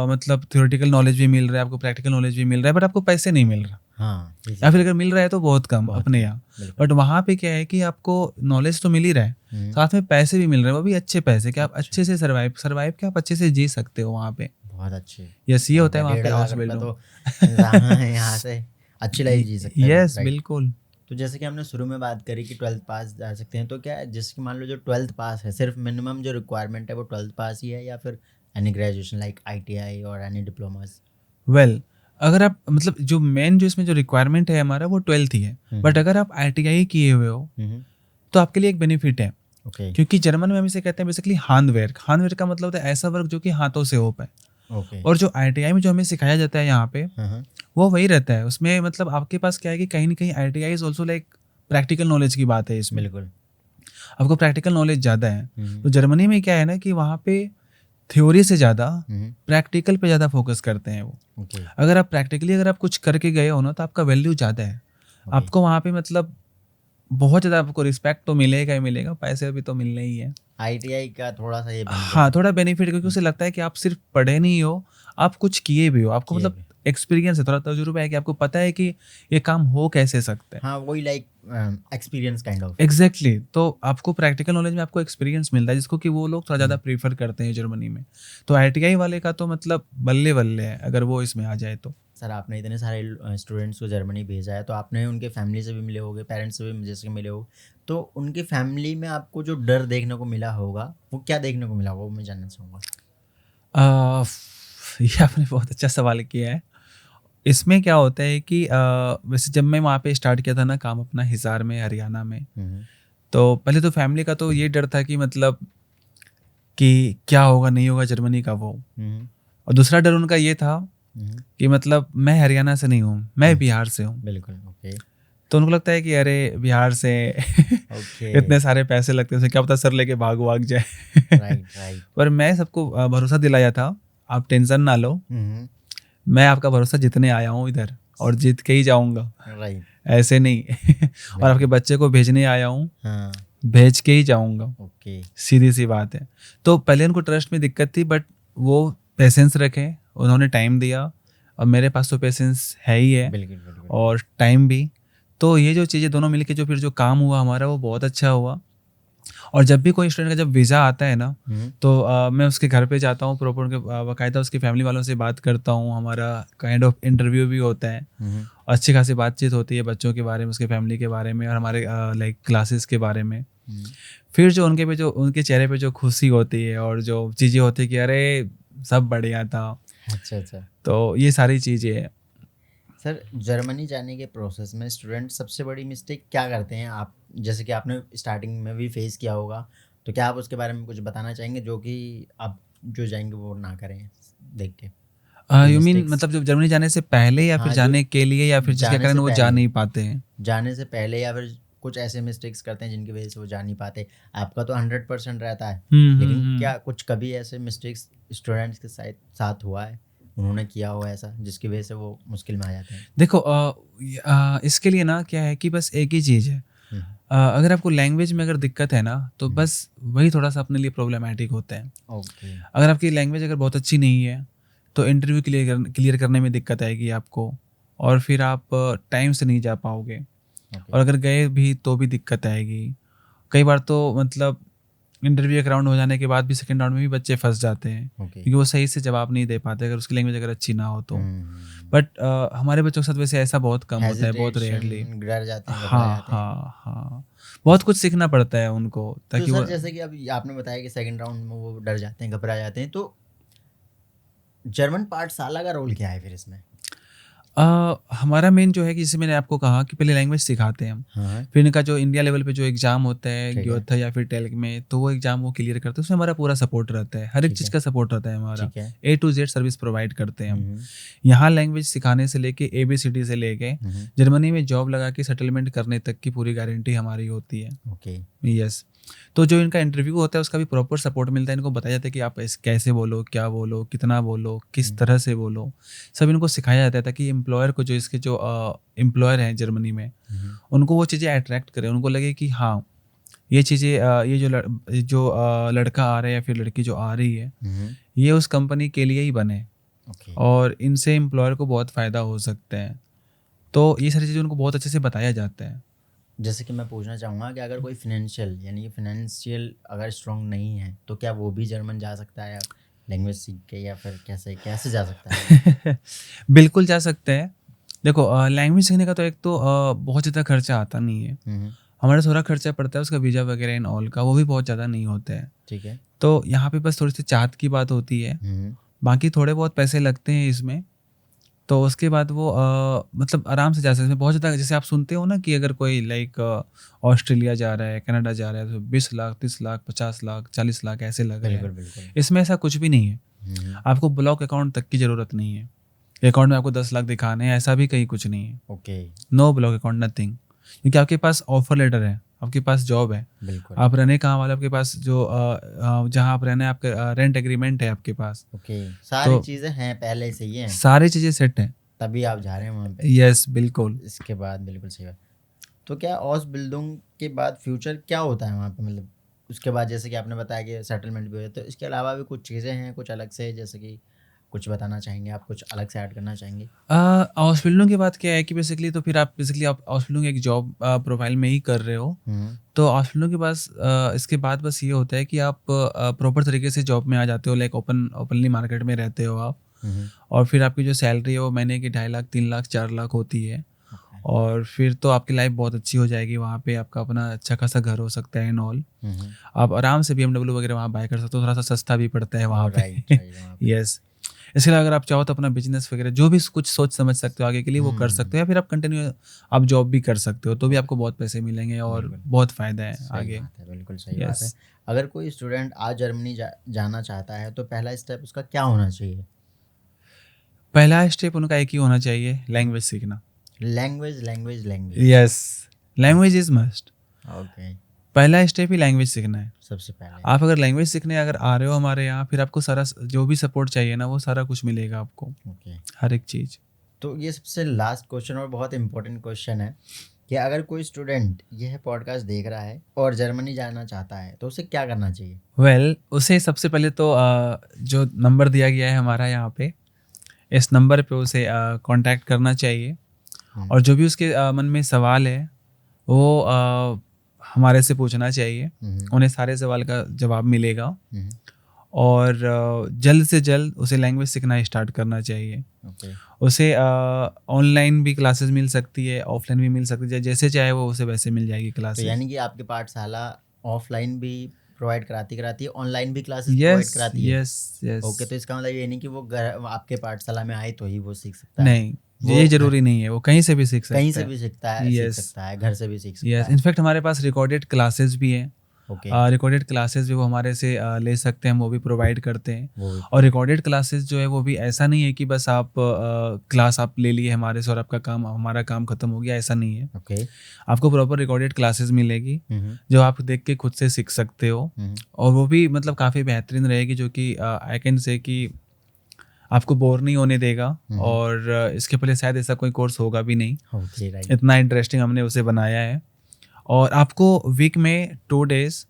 मतलब थ्योरेटिकल नॉलेज भी मिल रहा है, आपको प्रैक्टिकल नॉलेज भी मिल रहा है, बट आपको पैसे नहीं मिल रहा, हाँ, ये या चीज़ फिर है। अगर मिल रहा है तो बहुत कम बहुत अपने कम, यहाँ। बिल्कुल। बट वहाँ पे क्या है कि आपको नॉलेज तो मिल ही रहा है, हुँ, साथ में पैसे भी मिल रहे हैं, वो भी अच्छे पैसे, कि आप अच्छा, अच्छे से सर्वाइव सर्वाइव क्या आप अच्छे से जी सकते हो वहाँ पे। बहुत अच्छे। यस, ये बहुत होता है बढ़िया, वहाँ पे 1.5 लाख हाउस रुपए बिल्डिंग। तो इंसान यहाँ से अच्छी लाइफ़ जी सकता है, यस, राइट? बिल्कुल। तो जैसे कि हमने शुरू में बात करी कि 12th पास जा सकते हैं, तो क्या है जैसे कि मान लो जो 12th पास है, सिर्फ मिनिमम जो रिक्वायरमेंट है वो 12th पास ही है या फिर एनी ग्रेजुएशन लाइक आईटीआई और एनी डिप्लोमास? वेल, अगर आप मतलब जो मेन जो इसमें जो रिक्वायरमेंट है हमारा वो 12th ही है, बट अगर आप आईटीआई किए हुए हो तो आपके लिए एक बेनिफिट है, ओके, क्योंकि जर्मन में हम इसे कहते हैं बेसिकली हैंडवर्क। हैंडवर्क का मतलब होता है ऐसा वर्क जो कि हाथों से हो पाए। ओके, और जो आईटीआई में जो हमें सिखाया जाता है यहाँ पे, हाँ, वो वही रहता है। उसमें मतलब आपके पास क्या है कि कहीं न कहीं ITI is also like practical knowledge की बात है इसमें। बिल्कुल। आपको प्रैक्टिकल नॉलेज ज़्यादा है। हुँ, तो जर्मनी में क्या है ना कि वहाँ पे थ्योरी से ज़्यादा हुँ, प्रैक्टिकल पे ज़्यादा फ़ोकस करते हैं वो। ओके, अगर आप प्रैक्टिकली अगर आप कुछ करके गए हो ना, तो आपका वैल्यू ज़्यादा है। ओके, आपको वहाँ पे मतलब बहुत ज़्यादा आपको रिस्पेक्ट तो मिलेगा ही मिलेगा, पैसे भी तो मिलने ही है। आईटीआई का थोड़ा-सा ये बेनिफिट हाँ, है। थोड़ा बेनिफिट, क्योंकि उसे लगता है कि आप सिर्फ पढ़े नहीं हो, आप कुछ किए भी हो। आपको किए मतलब भी। एक्सपीरियंस है, थोड़ा तजुर्बा है कि आपको पता है कि ये काम हो कैसे सकता है। हाँ, वही like experience kind of. Exactly तो आपको प्रैक्टिकल नॉलेज में आपको एक्सपीरियंस मिलता है, जिसको कि वो लोग थोड़ा ज़्यादा हुँ। प्रीफर करते हैं जर्मनी में। तो आईटीआई वाले का तो मतलब बल्ले बल्ले है अगर वो इसमें आ जाए तो। सर, आपने इतने सारे स्टूडेंट्स को जर्मनी भेजा है, तो आपने उनके फैमिली से भी मिले होंगे, पेरेंट्स से भी जैसे कि मिले हो, तो उनकी फैमिली में आपको जो डर देखने को मिला होगा, वो क्या देखने को मिला होगा? वो मैं जानना चाहूँगा। अ, ये आपने बहुत अच्छा सवाल किया है। इसमें क्या होता है कि वैसे जब मैं वहाँ पे स्टार्ट किया था ना काम अपना हिसार में, हरियाणा में, हुँ, हुँ। तो पहले तो फैमिली का तो ये डर था कि मतलब कि क्या होगा, नहीं होगा जर्मनी का वो। हुँ, हुँ। और दूसरा डर उनका ये था हुँ, हुँ। कि मतलब मैं हरियाणा से नहीं हूँ, मैं अच्छा, बिहार से हूँ। बिल्कुल, ओके, तो उनको लगता है कि अरे बिहार से ओके, इतने सारे पैसे लगते हैं, उसे क्या पता सर लेके भाग भाग जाए। Right, right. पर मैं सबको भरोसा दिलाया था, आप टेंशन ना लो, हुँ, हुँ। मैं आपका भरोसा जीतने आया हूँ इधर और जीत के ही जाऊँगा, राइट, ऐसे नहीं। और आपके बिल्कुल। बच्चे को भेजने आया हूँ, हाँ, भेज के ही जाऊँगा, ओके। सीधी सी बात है। तो पहले उनको ट्रस्ट में दिक्कत थी, बट वो पेशेंस रखे, उन्होंने टाइम दिया और मेरे पास तो पेशेंस है ही है बिल्कुल, बिल्कुल। और टाइम भी। तो ये जो चीज़ें दोनों मिलके जो फिर जो काम हुआ हमारा वो बहुत अच्छा हुआ। और जब भी कोई स्टूडेंट का जब वीज़ा आता है ना, हुँ, तो मैं उसके घर पे जाता हूँ, प्रॉपर उनके बाकायदा उसकी फैमिली वालों से बात करता हूँ, हमारा काइंड ऑफ इंटरव्यू भी होता है। हुँ, हुँ। अच्छी खासी बातचीत होती है बच्चों के बारे में, उसके फैमिली के बारे में और हमारे लाइक क्लासेस के बारे में। हुँ। फिर जो उनके चेहरे पे जो खुशी होती है और जो चीज़ें होती है कि अरे! सब बढ़िया था। अच्छा, अच्छा। तो ये सारी चीज़ें हैं। सर, जर्मनी जाने के प्रोसेस में स्टूडेंट सबसे बड़ी मिस्टेक क्या करते हैं? आप जैसे कि आपने स्टार्टिंग में भी फेस किया होगा, तो क्या आप उसके बारे में कुछ बताना चाहेंगे जो कि आप जो जाएँगे वो ना करें देख के? कोई यू मीन मिस्टेक्स? मतलब जब जर्मनी जाने से पहले या फिर हाँ, जो जाने के लिए या फिर जिसके जाने कारण से वो जा पहले नहीं पाते हैं? जाने से पहले या फिर कुछ ऐसे मिस्टेक्स करते हैं जिनकी वज़ह से वो जा नहीं पाते। आपका तो 100% रहता है, हुँ, हुँ, लेकिन हुँ। क्या कुछ कभी ऐसे मिस्टेक्स स्टूडेंट्स के साथ हुआ है? उन्होंने किया हो ऐसा जिसकी वज़ह से वो मुश्किल में आ जाते हैं? देखो इसके लिए ना क्या है कि बस एक ही चीज़ है। हुँ, अगर आपको लैंग्वेज में अगर दिक्कत है ना, तो हुँ। बस वही थोड़ा-सा अपने लिए प्रॉब्लमैटिक होता है। ओके, अगर आपकी लैंग्वेज अगर बहुत अच्छी नहीं है, तो इंटरव्यू क्लियर करने में दिक्कत आएगी आपको और फिर आप टाइम से नहीं जा पाओगे ओके, और अगर गए भी तो भी दिक्कत आएगी। कई बार तो मतलब इंटरव्यू एक राउंड हो जाने के बाद भी सेकंड राउंड में भी बच्चे फँस जाते हैं, ओके। क्योंकि वो सही से जवाब नहीं दे पाते अगर उसकी लैंग्वेज अगर अच्छी ना हो तो। हुँ। बट हमारे बच्चों के साथ वैसे ऐसा बहुत कम होता है, बहुत रेयरली। हेजिटेशन, डर जाते हैं, घबरा हाँ, जाते हैं। हाँ, हाँ। बहुत कुछ सीखना पड़ता है उनको तो ताकि सर वो जैसे कि अभी आपने बताया कि सेकंड राउंड में वो डर जाते हैं, घबरा जाते हैं, तो जर्मन पाठशाला का रोल क्या है फिर इसमें? हमारा मेन जो है कि जैसे मैंने आपको कहा कि पहले लैंग्वेज सिखाते हैं हम। हाँ, हाँ, फिर इनका जो इंडिया लेवल पे जो एग्ज़ाम होता है ठीक है, ग्योथा या फिर टेल्क में, तो वो एग्ज़ाम वो क्लियर करते हैं, उसमें हमारा पूरा सपोर्ट रहता है, हर एक ठीक चीज़ है, का सपोर्ट रहता है हमारा। ठीक है। ए टू ज़ेड सर्विस प्रोवाइड करते हैं हुँ, हम। हुँ, यहाँ लैंग्वेज सिखाने से लेके एबीसीडी से लेके हुँ, हुँ। जर्मनी में जॉब लगा के सेटलमेंट करने तक की पूरी गारंटी हमारी होती है। Okay, yes. तो जो इनका इंटरव्यू होता है उसका भी प्रॉपर सपोर्ट मिलता है, इनको बताया जाता है कि आप कैसे बोलो, क्या बोलो, कितना बोलो, किस हुँ, तरह से बोलो। सब इनको सिखाया जाता है ताकि एम्प्लॉयर को जो इसके जो एम्प्लॉयर हैं जर्मनी में, हुँ, हुँ, उनको वो चीज़ें अट्रैक्ट करें, उनको लगे कि हाँ, ये चीज़ें ये जो लड़का आ रहा है या फिर लड़की जो आ रही है, हुँ, हुँ। ये उस कंपनी के लिए ही बने ओके। और इनसे एम्प्लॉयर को बहुत फ़ायदा हो सकता है। तो ये सारी चीज़ें उनको बहुत अच्छे से बताया जाता है। जैसे कि मैं पूछना चाहूँगा कि अगर कोई यानी कि फाइनेंशियल अगर स्ट्रॉन्ग नहीं है, तो क्या वो भी जर्मन जा सकता है लैंग्वेज सीख के, या फिर कैसे कैसे जा सकता है वो? बिल्कुल जा सकते हैं। देखो लैंग्वेज सीखने का तो एक तो बहुत ज़्यादा खर्चा आता नहीं है। हुँ, हुँ, हमारा थोड़ा खर्चा पड़ता है उसका वीज़ा वगैरह एंड ऑल का, वो भी बहुत ज़्यादा नहीं होता है। ठीक है। तो यहाँ पे बस थोड़ी-सी चाहत की बात होती है, हुँ, हुँ, बाकी थोड़े बहुत पैसे लगते हैं इसमें। तो उसके बाद वो मतलब आराम से जा सकते हैं। बहुत ज़्यादा जैसे आप सुनते हो ना कि अगर कोई लाइक ऑस्ट्रेलिया जा रहा है, कनाडा जा रहा है, तो 20 लाख, 30 लाख, 50 लाख, 40 लाख ऐसे लग रहे बिल्कुल, हैं। बिल्कुल। इसमें ऐसा कुछ भी नहीं है। हुँ, हुँ, आपको ब्लॉक अकाउंट तक की ज़रूरत नहीं है। अकाउंट में आपको 10 लाख दिखाने हैं, ऐसा भी कहीं कुछ नहीं है। Okay, no block account, nothing. क्योंकि आपके पास ऑफर लेटर है, आपके पास जॉब है, बिल्कुल। आप रहने कहाँ वाले, आपके पास जो जहाँ आप रहना है आपके रेंट एग्रीमेंट है आपके पास। ओके, सारी तो चीज़ें हैं, पहले से ही हैं, सारी चीज़ें सेट हैं। तभी आप जा रहे हैं वहाँ पे। यस, बिल्कुल। इसके बाद बिल्कुल सही बात। तो क्या ऑसबिल्डिंग के बाद फ्यूचर क्या होता है वहाँ पे, मतलब उसके बाद जैसे कि आपने बताया कि सेटलमेंट भी हो जाता है, तो इसके अलावा भी कुछ चीज़ें हैं कुछ अलग से, जैसे कि कुछ बताना चाहेंगे आप, कुछ अलग से ऐड करना चाहेंगे? आउसबिल्डिंग की बात क्या है कि बेसिकली तो फिर आप आउसबिल्डिंग एक जॉब प्रोफाइल में ही कर रहे हो। तो आउसबिल्डिंग के पास इसके बाद बस ये होता है कि आप प्रॉपर तरीके से जॉब में आ जाते हो, लाइक ओपनली मार्केट में रहते हो आप। और फिर आपकी जो सैलरी है वो महीने की 2.5 लाख 3 लाख 4 लाख होती है। और फिर तो आपकी लाइफ बहुत अच्छी हो जाएगी। वहाँ पे आपका अपना अच्छा खासा घर हो सकता है एंड ऑल। आप आराम से BMW वगैरह वहाँ बाय कर सकते हो, थोड़ा सा सस्ता भी पड़ता है वहाँ पे। यस। इसके अलावा अगर आप चाहो तो अपना बिजनेस वगैरह जो भी कुछ सोच समझ सकते हो आगे के लिए वो कर सकते हो, या फिर आप कंटिन्यू आप जॉब भी कर सकते हो, तो भी आपको बहुत पैसे मिलेंगे और बहुत फायदा है आगे। बिल्कुल सही बात है। अगर कोई स्टूडेंट आज जर्मनी जाना चाहता है तो पहला स्टेप उसका क्या होना चाहिए? पहला स्टेप उनका एक ही होना चाहिए, लैंग्वेज सीखना। Language yes, language is must. Okay, पहला स्टेप ही लैंग्वेज सीखना है सबसे पहले। आप अगर लैंग्वेज सीखने अगर आ रहे हो हमारे यहाँ, फिर आपको सारा जो भी सपोर्ट चाहिए ना वो सारा कुछ मिलेगा आपको। ओके, हर एक चीज़। तो ये सबसे लास्ट क्वेश्चन और बहुत इंपॉर्टेंट क्वेश्चन है कि अगर कोई स्टूडेंट यह पॉडकास्ट देख रहा है और जर्मनी जाना चाहता है तो उसे क्या करना चाहिए? वेल, उसे सबसे पहले तो जो नंबर दिया गया है हमारा यहाँ पे, इस नंबर पे उसे कांटेक्ट करना चाहिए। और जो भी उसके मन में सवाल है वो हमारे से पूछना चाहिए। उन्हें सारे सवाल का जवाब मिलेगा। और जल्द से जल्द उसे लैंग्वेज सीखना स्टार्ट करना चाहिए। उसे ऑनलाइन भी क्लासेस मिल सकती है, ऑफलाइन भी मिल सकती है, जैसे चाहे वो उसे वैसे मिल जाएगी क्लासेस। तो यानी कि आपकी पाठशाला ऑफलाइन भी प्रोवाइड कराती है, ऑनलाइन भी क्लासेस प्रोवाइड कराती है? यस। ओके, तो इसका मतलब ये नहीं कि वो घर आपके पाठशाला में आए तो ही वो सीख सकता है? नहीं, ये जरूरी नहीं है, वो कहीं से भी सीख सकता है। कहीं से भी सीखता है, सीख सकता है, घर से भी सीख सकता है। यस, इनफैक्ट हमारे पास रिकॉर्डेड क्लासेस भी हैं। रिकॉर्डेड क्लासेस भी वो हमारे से ले सकते हैं, हम वो भी प्रोवाइड करते हैं। और रिकॉर्डेड क्लासेस जो है वो भी ऐसा नहीं है कि बस आप क्लास आप ले लिए हमारे से और आपका काम हमारा काम खत्म हो गया, ऐसा नहीं है। आपको प्रॉपर रिकॉर्डेड क्लासेस मिलेगी जो आप देख के खुद से सीख सकते हो। और वो भी मतलब काफ़ी बेहतरीन रहेगी, जो कि आई कैन से कि आपको बोर नहीं होने देगा। और इसके पहले शायद ऐसा कोई कोर्स होगा भी नहीं, इतना इंटरेस्टिंग हमने उसे बनाया है। और आपको वीक में 2 डेज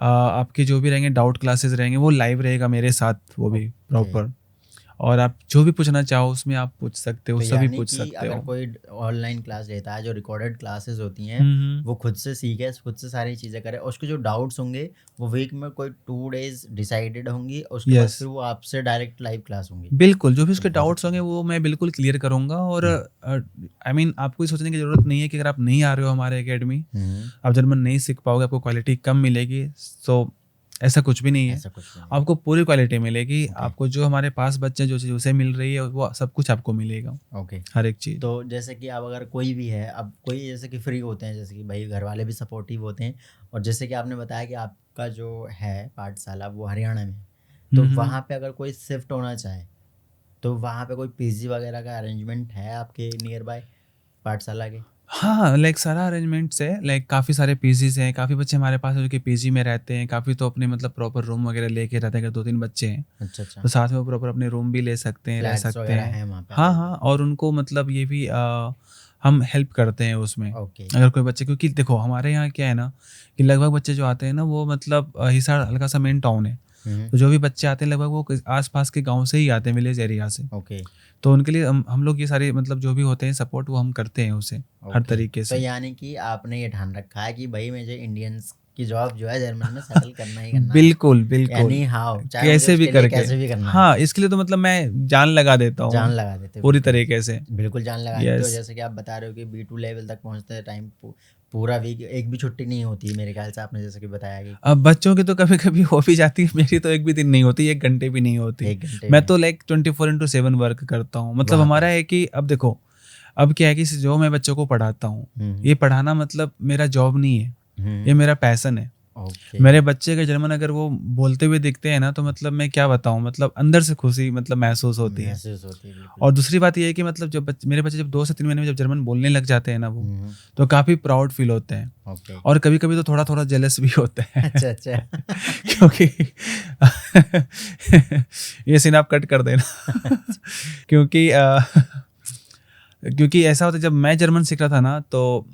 आपके जो भी रहेंगे डाउट क्लासेस रहेंगे, वो लाइव रहेगा मेरे साथ, वो भी प्रॉपर। और आप जो भी पूछना चाहो उसमें आप पूछ सकते हो, तो सभी पूछ सकते हो। अगर कोई ऑनलाइन क्लास लेता है, जो रिकॉर्डेड क्लासेस होती हैं, वो खुद से सीखे, खुद से सारी चीज़ें करे, और उसके जो डाउट्स होंगे वो वीक में कोई 2 डेज डिसाइडेड होंगी, और उसके बाद फिर वो आपसे डायरेक्ट लाइव क्लास होंगी। बिल्कुल, जो भी उसके डाउट्स होंगे वो मैं बिल्कुल क्लियर करूँगा। और आई मीन आपको ये सोचने की ज़रूरत नहीं है कि अगर आप नहीं आ रहे हो हमारे अकेडमी आप जर्मन नहीं सीख पाओगे, आपको क्वालिटी कम मिलेगी। सो ऐसा कुछ भी नहीं है, आपको पूरी क्वालिटी मिलेगी। आपको जो हमारे पास बच्चे जो चीज़ उसे मिल रही है वो सब कुछ आपको मिलेगा। हर एक चीज़। तो जैसे कि अब अगर कोई भी है, अब कोई जैसे कि फ्री होते हैं, जैसे कि भाई घर वाले भी सपोर्टिव होते हैं, और जैसे कि आपने बताया कि आपका जो है पाठशाला वो हरियाणा में, तो वहाँ पे अगर कोई शिफ्ट होना चाहे तो वहाँ पे कोई पीजी वगैरह का अरेंजमेंट है आपके नियर बाय पाठशाला के? हाँ, लाइक सारा अरेंजमेंट्स है, लाइक काफ़ी सारे पीजीज हैं, काफ़ी बच्चे हमारे पास हैं जो कि पीजी में रहते हैं, काफ़ी तो अपने मतलब प्रॉपर रूम वगैरह लेके रहते हैं। अगर 2-3 बच्चे हैं तो साथ में वो प्रॉपर अपने रूम भी ले सकते हैं, रह सकते हैं। हाँ, और उनको मतलब ये भी हम हेल्प करते हैं उसमें। अगर कोई बच्चे, क्योंकि देखो हमारे यहाँ क्या है ना कि लगभग बच्चे जो आते हैं ना वो मतलब हिसार हल्का सा मेन टाउन है, तो जो भी बच्चे आते हैं लगभग वो आसपास के गांव से ही आते हैं, विलेज एरिया से। तो उनके लिए हम लोग ये सारे मतलब जो भी होते हैं सपोर्ट वो हम करते हैं उसे हर तरीके से। तो यानी कि आपने ये ठान रखा है कि भाई मुझे इंडियंस की जॉब जो है जर्मन में सेटल करना ही करना। बिल्कुल यानी कैसे भी करना। हाँ, इसके लिए तो मतलब मैं जान लगा देता हूँ, जान लगा देते पूरी तरीके से। बिल्कुल जान लगा देते हो। जैसे कि आप बता रहे हो कि B2 लेवल तक पहुँचते टाइम पूरा वीक एक भी छुट्टी नहीं होती है मेरे ख्याल से, आपने जैसे कि बताया कि अब बच्चों की तो कभी कभी हो भी जाती है, मेरी तो एक भी दिन नहीं होती, 1 घंटे भी नहीं होती। मैं तो लाइक 24/7 वर्क करता हूँ। मतलब हमारा है कि अब देखो अब क्या है कि जो मैं बच्चों को पढ़ाता हूँ, ये पढ़ाना मतलब मेरा जॉब नहीं है, ये मेरा पैशन है। मेरे बच्चे के जर्मन अगर वो बोलते हुए दिखते हैं ना तो मतलब मैं क्या बताऊं, मतलब अंदर से खुशी मतलब महसूस होती है। और दूसरी बात ये है कि मतलब जब मेरे बच्चे जब 2 से 3 महीने में जब जर्मन बोलने लग जाते हैं ना वो, तो काफ़ी प्राउड फील होते हैं। और कभी कभी तो थोड़ा थोड़ा जेलस भी होते हैं। अच्छा क्योंकि ये सीन आप कट कर देना। क्योंकि ऐसा होता जब मैं जर्मन सीख रहा था ना तो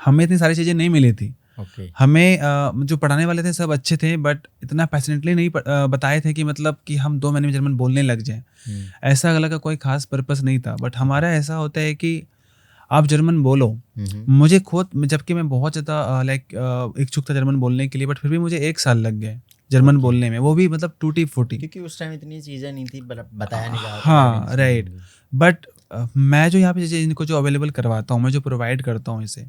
हमें इतनी सारी चीज़ें नहीं मिली थी। ओके। हमें जो पढ़ाने वाले थे सब अच्छे थे, बट इतना पैशनेटली नहीं बताए थे कि मतलब कि हम 2 महीने में जर्मन बोलने लग जाएँ। हुँ, ऐसा अलग का कोई ख़ास पर्पस नहीं था, बट हमारा ऐसा होता है कि आप जर्मन बोलो। हुँ, हुँ। मुझे खुद जबकि मैं बहुत ज़्यादा इच्छुक था जर्मन बोलने के लिए, बट फिर भी मुझे 1 साल लग गए जर्मन ओके, बोलने में, वो भी मतलब टूटी-फूटी। क्योंकि उस टाइम इतनी चीज़ें नहीं थी, बताया नहीं जा जा भी नहीं हाँ, सकता राइट। कुछ भी। बट मैं जो यहाँ पे चीज़ें इनको जो अवेलेबल करवाता हूँ, मैं जो प्रोवाइड करता हूँ इसे,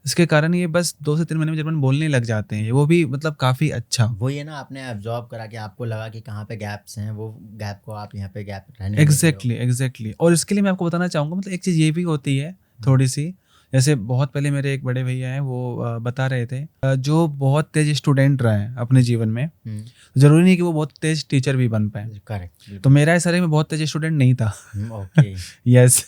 इसके कारण ये बस 2 से 3 महीने में जर्मन बोलने लग जाते हैं, वो भी मतलब काफ़ी अच्छा। वही है ना, आपने एब्ज़ॉर्ब करा कि आपको लगा कि कहाँ पे गैप्स हैं, वो गैप को आप यहाँ पे गैप रहने नहीं दे रहे हो। एग्ज़ैक्टली और इसके लिए मैं आपको बताना चाहूँगा, मतलब एक चीज़ ये भी होती है हुँ, थोड़ी-सी, जैसे बहुत पहले मेरे एक बड़े भैया हैं, वो बता रहे थे जो बहुत तेज़ स्टूडेंट रहे हैं अपने जीवन में, हुँ, ज़रूरी नहीं कि वो बहुत तेज़ टीचर भी बन पाएँ। करेक्ट, तो बिल्कुल। मेरा ऐसा रहा, मैं बहुत तेज़ स्टूडेंट नहीं था। ओके। यस।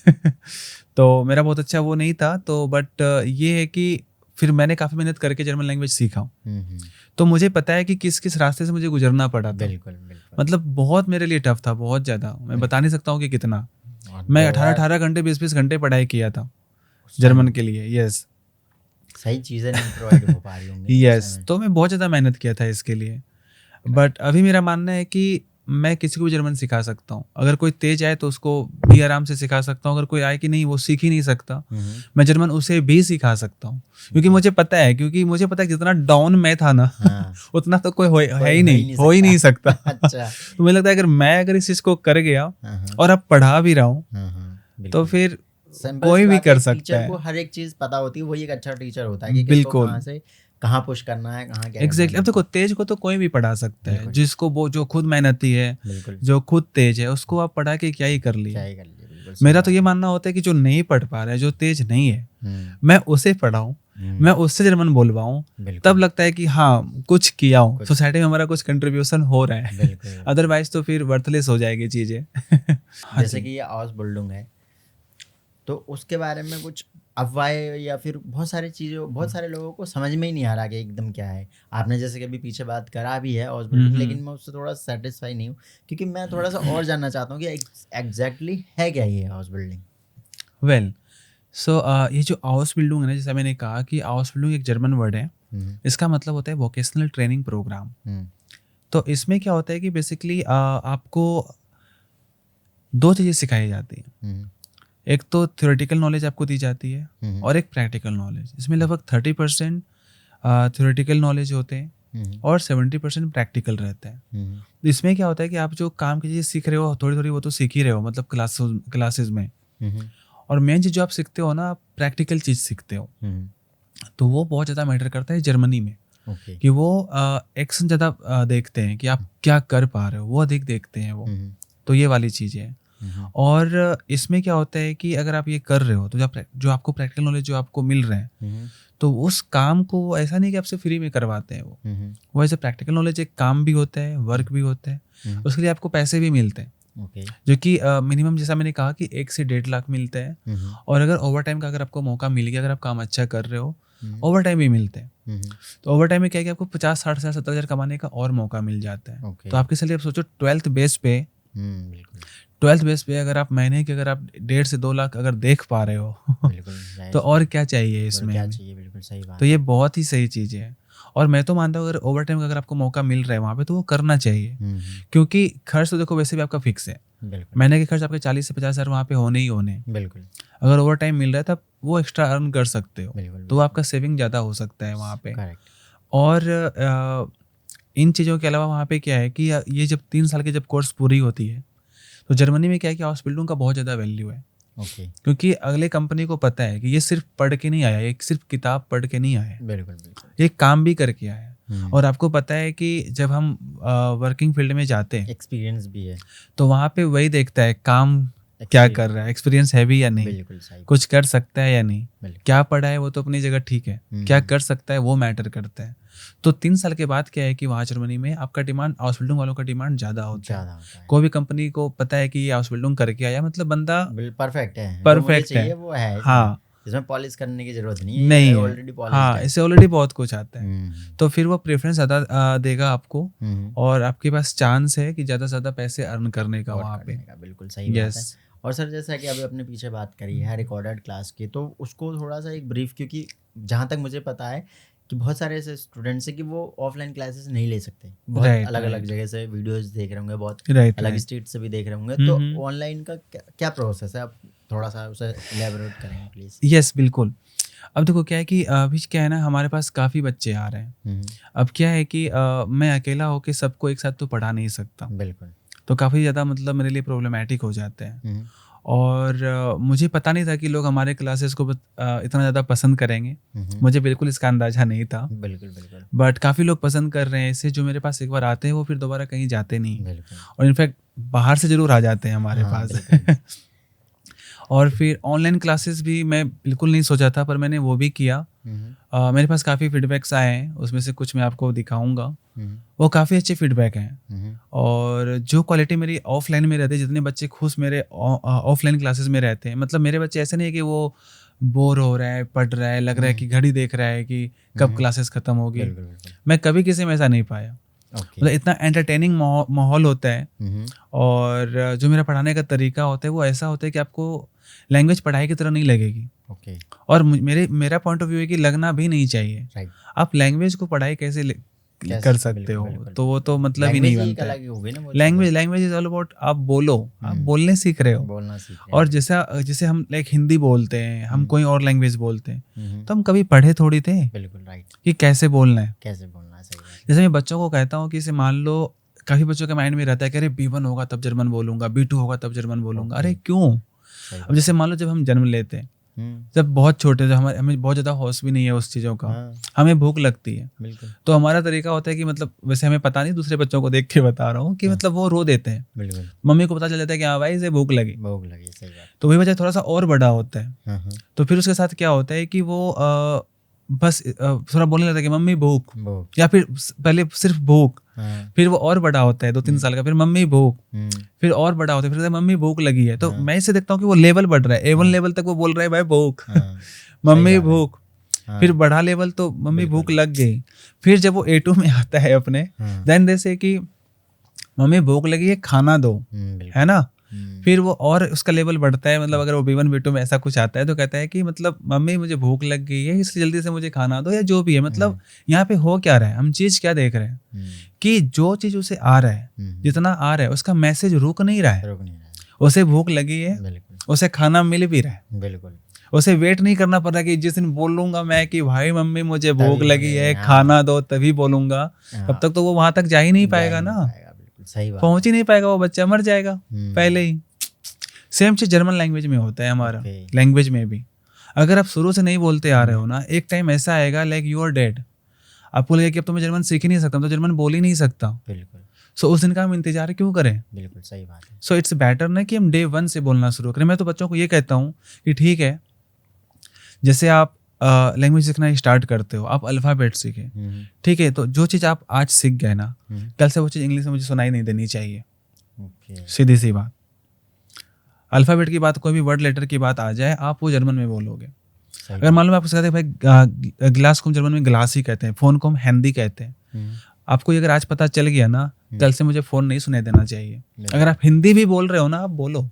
तो मेरा बहुत अच्छा वो नहीं था, तो बट ये है कि फिर मैंने काफ़ी मेहनत करके जर्मन लैंग्वेज सीखा हूँ। हुँ, हुँ। तो मुझे पता है कि किस-किस रास्ते से मुझे गुज़रना पड़ा था। बिल्कुल, बिल्कुल। मतलब बहुत मेरे लिए टफ़ था, बहुत ज़्यादा। मैं बता बिल्कुल। नहीं सकता हूँ कि कितना। और मैं 2000 18-18 घंटे, 20-20 घंटे पढ़ाई किया था उस जर्मन टाइम के लिए। यस। सही चीज़ें नहीं प्रोवाइड हो पा रही होंगी ना उस यस, समय। तो मैं बहुत ज़्यादा मेहनत किया था इसके लिए। करेक्ट। बट अभी मेरा मानना है कि मैं किसी को भी जर्मन सिखा सकता हूँ। अगर कोई तेज़ आए तो उसको भी आराम से सिखा सकता हूँ, अगर कोई आए कि नहीं वो सीख ही नहीं सकता, हुँ, हुँ। मैं जर्मन उसे भी सिखा सकता हूँ। क्योंकि ओके। मुझे पता है जितना डाउन मैं था ना हाँ, उतना तो कोई है कोई ही नहीं, हो ही सकता। नहीं सकता। अच्छा। तो मुझे लगता है अगर इस चीज़ को कर गया हाँ, हाँ। और अब पढ़ा भी रहा हूँ, हाँ, हाँ। तो बिल्कुल। फिर सिंपल सी कोई भी बात है, कर एक सकता टीचर को है। हर एक चीज़ पता होती है, वही एक अच्छा टीचर होता है कि किसको बिल्कुल। कहाँ से कहाँ पुश करना है, कहाँ क्या करना है, एग्ज़ैक्टली, अब देखो बिल्कुल। तेज को तो कोई भी पढ़ा सकता है। बिल्कुल, जिसको वो जो खुद मेहनती है, बिल्कुल। जो खुद तेज है, उसको आप पढ़ा के क्या ही कर क्या लिए। ही कर लिए, बिल्कुल सही मेरा तो बात ये है। मानना होता है कि जो नहीं पढ़ पा रहा है, जो तेज नहीं है, हुँ, मैं उसे पढ़ाऊँ, मैं हुँ। उससे जर्मन बोलवाऊँ, तब बिल्कुल, लगता है कि हाँ, कुछ किया हूँ, कुछ सोसाइटी में हमारा कुछ कंट्रीब्यूशन हो रहा है। बिल्कुल, बिल्कुल। अदरवाइज़ तो फिर वर्थलेस हो जाएगी चीज़ें। हाँ जैसे जी। कि ये ऑसबुल्डुंग है, तो उसके बारे में कुछ अफ़वाहें या फिर बहुत सारे लोगों को समझ में ही नहीं आ रहा कि एकदम क्या है। आपने जैसे कि अभी पीछे बात करा भी है हुँ, ऑसबुल्डिंग, लेकिन हुँ। मैं उससे थोड़ा सैटिस्फाई नहीं हूँ, क्योंकि मैं थोड़ा-सा और जानना चाहता हूँ कि एग्ज़ैक्टली है क्या ये हाउस-बिल्डिंग? वेल ये जो आउसबिल्डिंग है ना, जैसा मैंने कहा कि आउसबिल्डिंग एक जर्मन वर्ड है। हुँ, इसका मतलब होता है वोकेशनल ट्रेनिंग प्रोग्राम। हुँ, तो इसमें क्या होता है कि बेसिकली आपको 2 चीज़ें सिखाई जाती हैं। हुँ, एक तो थ्योरेटिकल नॉलेज आपको दी जाती है हुँ, और एक प्रैक्टिकल नॉलेज। इसमें लगभग 30% थ्योरेटिकल नॉलेज होते हैं हुँ, और 70% प्रैक्टिकल रहता है। हुँ, तो इसमें क्या होता है कि आप जो काम की चीज़ें सीख रहे हो, थोड़ी-थोड़ी वो तो सीख ही रहे हो, मतलब क्लासेस में। हुँ, हुँ, और मेन चीज़ जो आप सीखते हो ना, आप प्रैक्टिकल चीज़ सीखते हो। हुँ, तो वो बहुत ज़्यादा मैटर करता है जर्मनी में, ओके। कि वो एक्शन ज़्यादा देखते हैं कि आप क्या कर पा रहे हो, वो अधिक देखते हैं वो। हुँ, तो ये वाली चीज़ें हैं। हुँ, हुँ, और इसमें क्या होता है कि अगर आप ये कर रहे हो, तो जो आपको प्रैक्टिकल नॉलेज जो आपको मिल रहे हैं, हुँ, तो उस काम को वो ऐसा नहीं कि आपसे फ्री में करवाते हैं वो। हुँ, हुँ, वो ऐसे प्रैक्टिकल नॉलेज एक काम भी होता है, हुँ, वर्क भी होता है। हुँ, उसके लिए आपको पैसे भी मिलते हैं, ओके। जो कि मिनिमम जैसा मैंने कहा कि 1 से 1.5 लाख मिलता है। हुँ, हुँ, और अगर ओवरटाइम का अगर आपको मौका मिल गया, अगर आप काम अच्छा कर रहे हो, हुँ, ओवरटाइम भी मिलते हैं। हुँ, हुँ, तो ओवरटाइम में क्या है कि आपको 50, 60 हज़ार, 70 हज़ार कमाने का और मौका मिल जाता है। ओके। तो आपके चलिए आप सोचो बिल्कुल, 12th बेस पे अगर आप महीने के अगर आप 1.5 से 2 लाख अगर देख पा रहे हो बिल्कुल, तो ज़ाहिर-सी और बात क्या चाहिए है। और इसमें क्या हमें? चाहिए, बिल्कुल सही तो बात ये है। बहुत ही सही चीज़ है। और मैं तो मानता हूँ अगर ओवरटाइम का अगर आपको मौका मिल रहा है वहाँ पे तो वो करना चाहिए। हुँ, हुँ, क्योंकि खर्च तो देखो वैसे भी आपका फिक्स है। बिल्कुल, महीने के खर्च आपके 40 से 50 हज़ार वहाँ पे होने ही होने हैं। बिल्कुल, अगर ओवरटाइम मिल रहा है तब वो एक्स्ट्रा अर्न कर सकते हो। बिल्कुल, तो बिल्कुल। आपका सेविंग ज़्यादा हो सकता है वहाँ पे। करेक्ट। और इन चीज़ों के अलावा वहाँ पे क्या है कि ये जब 3 साल की जब कोर्स पूरी होती है, तो जर्मनी में क्या है कि हॉस्पिटलों का बहुत ज़्यादा वैल्यू है। ओके। क्योंकि अगले कंपनी को पता है कि ये सिर्फ़ पढ़ के नहीं आया है, ये सिर्फ़ किताब पढ़ के नहीं आया है, बिल्कुल, बिल्कुल। ये काम भी करके आया है। हुँ, और आपको पता है कि जब हम वर्किंग फ़ील्ड में जाते हैं, एक्सपीरियंस भी है। तो वहाँ पे वही देखता है काम क्या कर एक्सपीरियंस रहा है, एक्सपीरियंस है भी या नहीं, बिल्कुल सही कुछ बात है। कर सकता है या नहीं। बिल्कुल। क्या पढ़ा है वो तो अपनी जगह ठीक है, हुँ, क्या हुँ। कर सकता है वो मैटर करता है। तो 3 साल के बाद क्या है कि वहाँ जर्मनी में आपका डिमांड हाउस बिल्डिंग वालों का डिमांड ज़्यादा होता है। ज़्यादा होता है। कोई भी कंपनी को पता है कि ये हाउस बिल्डिंग करके आया मतलब बंदा परफेक्ट है, जो मुझे परफेक्ट चाहिए है। वो है इसमें। हाँ, इसमें पॉलिश करने की ज़रूरत नहीं है, नहीं ये है। ऑलरेडी पॉलिश्ड हाँ, है। इससे ऑलरेडी बहुत कुछ आता है। हुँ, हुँ। तो फिर वो प्रेफ़रेंस ज़्यादा देगा आपको हुँ, हुँ। और आपके पास चांस है कि ज़्यादा से ज़्यादा पैसे अर्न करने का और वहाँ पे। करने का, बिल्कुल सही बात है। यस। और सर जैसा कि अभी अपने पीछे बात करी है रिकॉर्डेड क्लास की, तो उसको थोड़ा-सा एक ब्रीफ, क्योंकि जहाँ तक मुझे पता है कि बहुत सारे ऐसे स्टूडेंट्स हैं कि वो ऑफलाइन क्लासेस नहीं ले सकते, बहुत राइट अलग अलग राइट जगह से वीडियोस देख रहे होंगे, बहुत राइट अलग राइट स्टेट से भी देख रहे होंगे, तो ऑनलाइन का क्या प्रोसेस है, आप थोड़ा सा उसे इलेबोरेट करेंगे प्लीज। यस बिल्कुल। अब देखो क्या है कि अभी क्या है ना, हमारे पास काफ़ी बच्चे आ रहे हैं। अब क्या है कि मैं अकेला होके सबको एक साथ तो पढ़ा नहीं सकता, बिल्कुल। तो काफ़ी ज़्यादा मतलब मेरे लिए प्रॉब्लमैटिक हो जाते हैं। और मुझे पता नहीं था कि लोग हमारे क्लासेस को इतना ज़्यादा पसंद करेंगे। मुझे बिल्कुल इसका अंदाज़ा नहीं था, बिल्कुल बिल्कुल बट काफ़ी लोग पसंद कर रहे हैं इसे। जो मेरे पास एक बार आते हैं वो फिर दोबारा कहीं जाते नहीं हैं, बिल्कुल। और इनफैक्ट बाहर से ज़रूर आ जाते हैं हमारे हाँ पास। बिल्कुल। और फिर ऑनलाइन क्लासेस भी मैं बिल्कुल नहीं सोचा था, पर मैंने वो भी किया। मेरे पास काफ़ी फीडबैक्स आए हैं, उसमें से कुछ मैं आपको दिखाऊंगा। वो काफ़ी अच्छे फीडबैक हैं। और जो क्वालिटी मेरी ऑफलाइन में रहती है, जितने बच्चे खुश मेरे ऑफलाइन क्लासेस में रहते हैं, मतलब मेरे बच्चे ऐसे नहीं है कि वो बोर हो रहा है, पढ़ रहा है, लग रहा है कि घड़ी देख रहा है कि कब क्लासेस ख़त्म होगी। बिल्कुल बिल्कुल। मैं कभी किसी में ऐसा नहीं पाया। ओके। मतलब इतना एंटरटेनिंग माहौल होता है, और जो मेरा पढ़ाने का तरीका होता है वो ऐसा होता है कि आपको लैंग्वेज पढ़ाई की तरह नहीं लगेगी। ओके। और मेरा पॉइंट ऑफ व्यू है कि लगना भी नहीं चाहिए। राइट। आप लैंग्वेज को पढ़ाई कैसे कर सकते बिल्कुल हो, बिल्कुल। तो वो तो मतलब ही लैंग्वेज नहीं ही एक बनता है। अलग ही हो गई ना वो लैंग्वेज चीज़ें, लैंग्वेज इज ऑल अबाउट आप बोलो, आप बोलने सीख रहे हो। बोलना सीख रहे और हैं। जैसा जैसे हम लाइक हिंदी बोलते हैं, हम कोई और लैंग्वेज बोलते हैं, हम्म, तो हम कभी पढ़े थोड़ी थे बिल्कुल राइट। कि कैसे बोलना है। कैसे बोलना है, सही बात। जैसे मैं बच्चों को कहता हूँ कि इसे मान लो, काफ़ी बच्चों के माइंड में रहता है कि अरे B1 होगा तब जर्मन बोलूंगा, B2 होगा तब जर्मन बोलूंगा। अरे क्यों? सही अब बात। जैसे मान लो जब हम जन्म लेते हैं, हम्म, जब बहुत छोटे, जब हमें बहुत ज़्यादा होश भी नहीं है उस चीज़ों का, हाँ हमें भूख लगती है, बिल्कुल तो हमारा तरीका होता है कि मतलब वैसे हमें पता नहीं, दूसरे बच्चों को देख के बता रहा हूँ कि मतलब वो रो देते हैं, बिल्कुल। मम्मी को पता चल जाता है कि हाँ भाई इसे भूख लगी। भूख लगी, सही बात। तो वही बच्चा थोड़ा सा और बड़ा होता है, हाँ तो फिर उसके साथ क्या होता है कि वो बस थोड़ा बोलने लगता है कि मम्मी भूख, भूख। या फिर पहले सिर्फ भूख। हाँ। फिर वो और बड़ा होता है 2-3 साल का, फिर मम्मी भूख। फिर और बड़ा होता है, फिर कहता है, मम्मी भूख लगी है। तो मैं इसे देखता हूँ कि वो लेवल बढ़ रहा है, A1 लेवल तक वो बोल रहा है भाई भूख, हाँ सही मम्मी बात है। भूख। हाँ फिर बढ़ा लेवल तो मम्मी बिल्कुल। भूख लग गई। फिर जब वो A2 में आता है अपने, हाँ देन जैसे कि मम्मी भूख लगी है खाना दो, बिल्कुल। है ना। फिर वो और उसका लेवल बढ़ता है, मतलब अगर वो B1 B2 में ऐसा कुछ आता है तो कहता है कि मतलब मम्मी मुझे भूख लग गई है, इसलिए जल्दी से मुझे खाना दो, या जो भी है। मतलब यहाँ पे हो क्या रहा है, हम चीज़ क्या देख रहे हैं कि जो चीज़ उसे आ रहा है, जितना आ रहा है उसका मैसेज रुक नहीं रहा है। रुक नहीं रहा है। उसे भूख लगी है, बिल्कुल उसे खाना मिल भी रहा है, बिल्कुल। उसे वेट नहीं करना पड़ रहा कि जिस दिन बोलूंगा मैं कि भाई मम्मी मुझे भूख तभी लगी मुझे, है, हाँ खाना दो, तभी बोलूंगा। तब हाँ, तक तो वो वहां तक जा ही नहीं जा ही पाएगा नहीं ना, पाएगा, बिल्कुल सही बात पहुंच है। ही नहीं पाएगा, वो बच्चा मर जाएगा पहले ही। सेम चीज जर्मन लैंग्वेज में होता है हमारा। ओके। लैंग्वेज में भी अगर आप शुरू से नहीं बोलते आ रहे हो ना, एक टाइम ऐसा आएगा लाइक यू आर डेड, आपको लगेगा कि अब तो मैं जर्मन सीख ही नहीं सकता, तो जर्मन बोल ही नहीं सकता। बिल्कुल सो उस दिन का हम इंतजार क्यों करें? बिल्कुल सही बात है। सो इट्स बेटर ना कि हम डे 1 से बोलना शुरू करें। मैं तो बच्चों को ये कहता हूँ कि ठीक है, जैसे आप लैंग्वेज सीखना स्टार्ट करते हो, आप अल्फ़ाबेट सीखें, ठीक है, तो जो चीज़ आप आज सीख गए ना, कल से वो चीज़ इंग्लिश में मुझे सुनाई नहीं देनी चाहिए। ओके। सीधी सी बात, अल्फ़ाबेट की बात, कोई भी वर्ड लेटर की बात आ जाए, आप वो जर्मन में बोलोगे। सही अगर मान लो मैं आपको कहते हैं भाई गिलास को हम जर्मन में गिलास ही कहते हैं, फ़ोन को हम हैंडी कहते हैं, आपको ये अगर आज पता चल गया ना, कल से मुझे फ़ोन नहीं सुनाई देना चाहिए। अगर आप हिंदी भी बोल रहे हो ना, आप बोलो,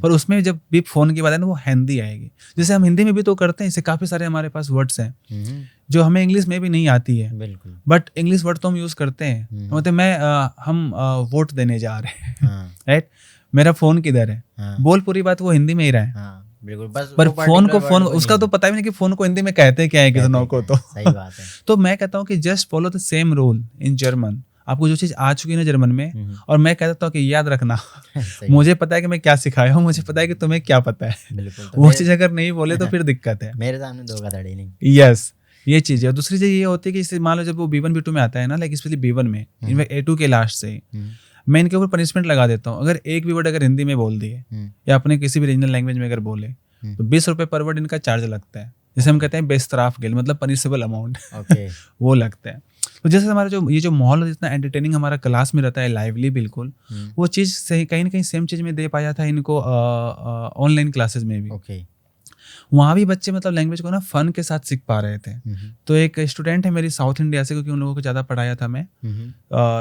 पर उसमें जब भी फ़ोन की बात है ना, वो हिंदी आएगी। जैसे हम हिंदी में भी तो करते हैं, इससे काफ़ी सारे हमारे पास वर्ड्स हैं जो हमें इंग्लिश में भी नहीं आती है, बिल्कुल। बट इंग्लिश वर्ड तो हम यूज़ करते हैं। मतलब हम वोट देने जा रहे हैं, हाँ राइट, मेरा फ़ोन किधर है, हाँ बोल पूरी बात वो हिंदी में ही रहा है, हाँ बिल्कुल। बस पर वो फोन को पर्टिकुलर फोन वर्ड को उसका नहीं तो पता भी नहीं कि फोन को हिंदी में कहते क्या है किसी कहते को क्या तो। है, सही बात है। तो मैं कहता हूँ कि just follow the same rule in German. आपको जो चीज़ आ चुकी है ना जर्मन में, और मैं कहता हूँ कि याद रखना, सही मुझे पता है कि मैं क्या सिखाया हूँ, मुझे पता है कि तुम्हें क्या पता है। बिल्कुल। तो वो चीज़ अगर नहीं बोले तो फिर दिक्कत है। मेरे सामने धोखाधड़ी नहीं। यस, ये चीज़ है। और दूसरी चीज़ ये होती है कि जैसे मान लो जब वो B1 B2 में आता है ना, लाइक स्पेशली B1 में, इनफैक्ट A2 के लास्ट से मैं इनके ऊपर पनिशमेंट लगा देता हूँ। अगर एक भी वर्ड अगर हिंदी में बोल दिए या अपने किसी भी रीजनल लैंग्वेज में अगर बोले, तो 20 रुपये पर वर्ड इनका चार्ज लगता है, जैसे हम कहते हैं बेस्तराफ गेल, मतलब पनिशेबल अमाउंट। ओके। वो लगता है। तो जैसे हमारा जो ये जो माहौल जितना एंटरटेनिंग हमारा क्लास में रहता है, लाइवली बिल्कुल, वो चीज़ सही कहीं ना कहीं सेम चीज़ में दे पाया था इनको ऑनलाइन क्लासेस में भी। ओके। वहाँ भी बच्चे मतलब लैंग्वेज को ना फन के साथ सीख पा रहे थे। तो एक स्टूडेंट है मेरी साउथ इंडिया से, क्योंकि उन लोगों को ज़्यादा पढ़ाया था मैं,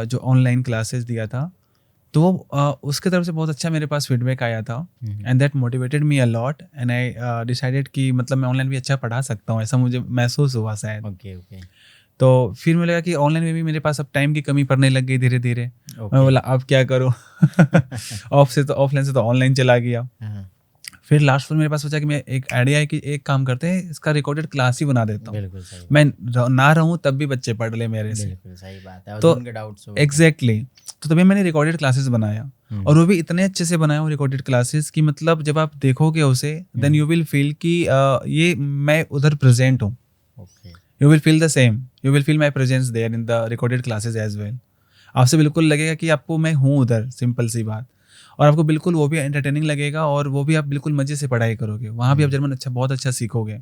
जो ऑनलाइन क्लासेस दिया था, तो वो उसके तरफ से बहुत अच्छा मेरे पास फीडबैक आया था, and that motivated me a lot, and I decided कि मतलब मैं ऑनलाइन भी अच्छा पढ़ा सकता हूँ, ऐसा मुझे महसूस हुआ शायद। Okay okay. तो फिर मुझे लगा कि ऑनलाइन में भी मेरे पास अब टाइम की कमी पड़ने लग गई धीरे धीरे। मैं ओके। बोला अब क्या करूँ ऑफलाइन से तो ऑनलाइन चला गया। हाँ, फिर लास्ट में मेरे पास सोचा कि मैं एक आइडिया है कि एक काम करते हैं, इसका रिकॉर्डेड क्लास ही बना देता हूँ। बिल्कुल सही मैं बात। ना रहूँ तब भी बच्चे पढ़ ले मेरे से। बिल्कुल सही बात है, और तो जो उनके डाउट्स हो एग्जैक्टली तो तभी मैंने रिकॉर्डेड क्लासेस बनाया, और वो भी इतने अच्छे से बनाया हूँ रिकॉर्डेड क्लासेस कि मतलब जब आप देखोगे उसे देन यू विल फील कि ये मैं उधर प्रेजेंट हूँ। Okay. You will feel the same, you will feel my presence there in the recorded classes as well. आपसे बिल्कुल लगेगा कि आपको मैं हूँ उधर, सिंपल सी बात। और आपको बिल्कुल वो भी एंटरटेनिंग लगेगा, और वो भी आप बिल्कुल मजे से पढ़ाई करोगे। वहाँ भी आप जर्मन बहुत अच्छा सीखोगे।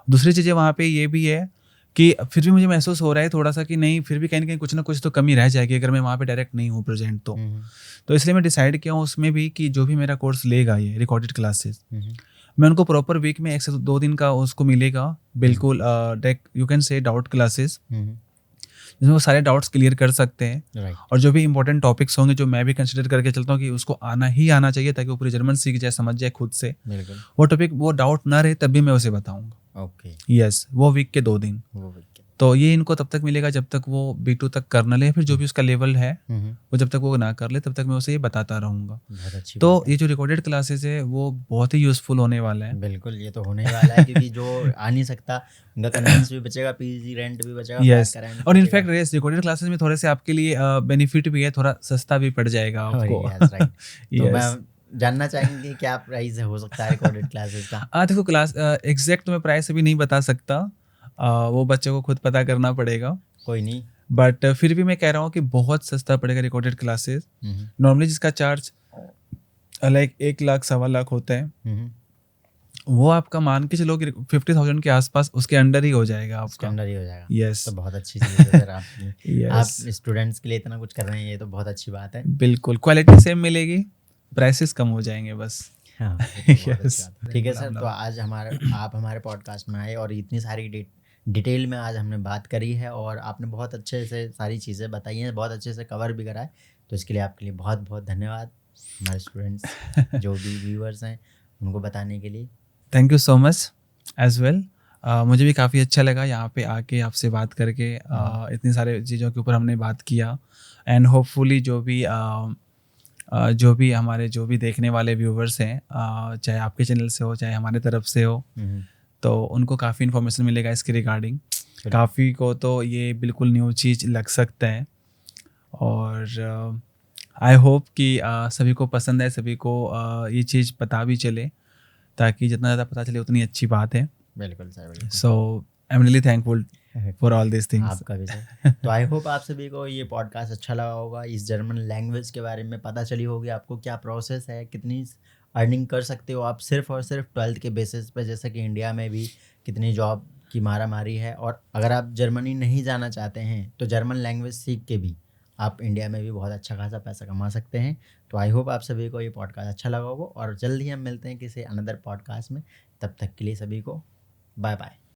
दूसरी चीज़ें वहाँ पे ये भी है कि फिर भी मुझे महसूस हो रहा है थोड़ा सा कि नहीं, फिर भी कहीं ना कहीं कुछ ना कुछ तो कमी रह जाएगी अगर मैं वहाँ पे डायरेक्ट नहीं हूँ प्रेजेंट तो। तो इसलिए मैं डिसाइड किया हूँ उसमें भी कि जो भी मेरा कोर्स लेगा ये रिकॉर्डेड क्लासेस, मैं उनको प्रॉपर वीक में 1 से 2 दिन का उसको मिलेगा बिल्कुल, you can say doubt classes, जिसमें वो सारे डाउट्स क्लियर कर सकते हैं। राइट। और जो भी इंपॉर्टेंट टॉपिक्स होंगे जो मैं भी कंसिडर करके चलता हूँ कि उसको आना ही आना चाहिए ताकि वो पूरी जर्मन सीख जाए, समझ जाए खुद से, बिल्कुल। वो टॉपिक वो डाउट ना रहे तब भी मैं उसे बताऊंगा। ओके। यस, वो वीक के 2 दिन। वो विकेट। तो ये इनको तब तक मिलेगा जब तक वो B2 तक कर न ले, फिर जो भी उसका लेवल है वो जब तक वो ना कर ले तब तक मैं उसे ये बताता रहूँगा। बहुत अच्छी तो बात है। ये जो रिकॉर्डेड क्लासेस है वो बहुत ही यूज़फुल होने वाला है। बिल्कुल, ये तो होने ही वाला है, क्योंकि जो आ नहीं सकता उनका कन्वेंस भी बचेगा, पीजी रेंट भी बचेगा, फ्लैट यस, का रेंट और बचेगा। इनफैक्ट रेस रिकॉर्डेड क्लासेस में थोड़े से आपके लिए बेनिफिट भी है, थोड़ा सस्ता भी पड़ जाएगा आपको। Yes, right. तो मैं यस, जानना चाहेंगे कि क्या प्राइस हो सकता है रिकॉर्डेड क्लासेस का? देखो क्लास एग्जैक्ट तो मैं प्राइस अभी नहीं बता सकता, वो बच्चों को खुद पता करना पड़ेगा। कोई नहीं। बट फिर भी मैं कह रहा हूँ कि बहुत सस्ता पड़ेगा रिकॉर्डेड क्लासेस। नॉर्मली जिसका चार्ज लाइक 1 लाख 1.25 लाख होता है, वो आपका मान के चलो कि 50,000 के आसपास उसके अंडर ही हो जाएगा उसके आपका। अंदर ही हो जाएगा। यस, तो बहुत अच्छी चीज़ है सर आपकी। आप यस, स्टूडेंट्स के लिए इतना कुछ कर रहे हैं, ये तो बहुत अच्छी बात है। बिल्कुल क्वालिटी सेम मिलेगी, प्राइसेस कम हो जाएंगे बस। हाँ, ये तो बहुत अच्छी यस, बात है। ठीक है सर, तो आज आप हमारे पॉडकास्ट में आए और इतनी सारी डिटेल में आज हमने बात करी है, और आपने बहुत अच्छे से सारी चीज़ें बताई हैं, बहुत अच्छे से कवर भी करा है। तो इसके लिए आपके लिए बहुत बहुत धन्यवाद। हमारे स्टूडेंट्स जो भी व्यूअर्स हैं उनको बताने के लिए। Thank you so much as well. मुझे भी काफ़ी अच्छा लगा यहाँ पे आके आपसे बात करके, इतनी सारे चीज़ों के ऊपर हमने बात किया। एंड होपफुली जो भी हमारे जो भी देखने वाले व्यूवर्स हैं, चाहे आपके चैनल से हो चाहे हमारे तरफ से हो, तो उनको काफ़ी इन्फॉर्मेशन मिलेगा इसके रिगार्डिंग। काफ़ी को तो ये बिल्कुल न्यू चीज़ लग सकता है, और आई होप कि सभी को पसंद है, सभी को ये चीज़ पता भी चले, ताकि जितना ज़्यादा पता चले उतनी अच्छी बात है। बिल्कुल सर, बिल्कुल। So I am really thankful for all this things. आपका भी सर। तो आई होप आप सभी को ये पॉडकास्ट अच्छा लगा होगा, इस जर्मन लैंग्वेज के बारे में पता चली होगी आपको, क्या प्रोसेस है, कितनी अर्निंग कर सकते हो आप सिर्फ और सिर्फ 12th के बेसिस पे, जैसे कि इंडिया में भी कितनी जॉब की मारामारी है। और अगर आप जर्मनी नहीं जाना चाहते हैं तो जर्मन लैंग्वेज सीख के भी आप इंडिया में भी बहुत अच्छा खासा पैसा कमा सकते हैं। तो आई होप आप सभी को ये पॉडकास्ट अच्छा लगा होगा, और जल्द ही हम मिलते हैं किसी अनदर पॉडकास्ट में। तब तक के लिए सभी को बाय बाय।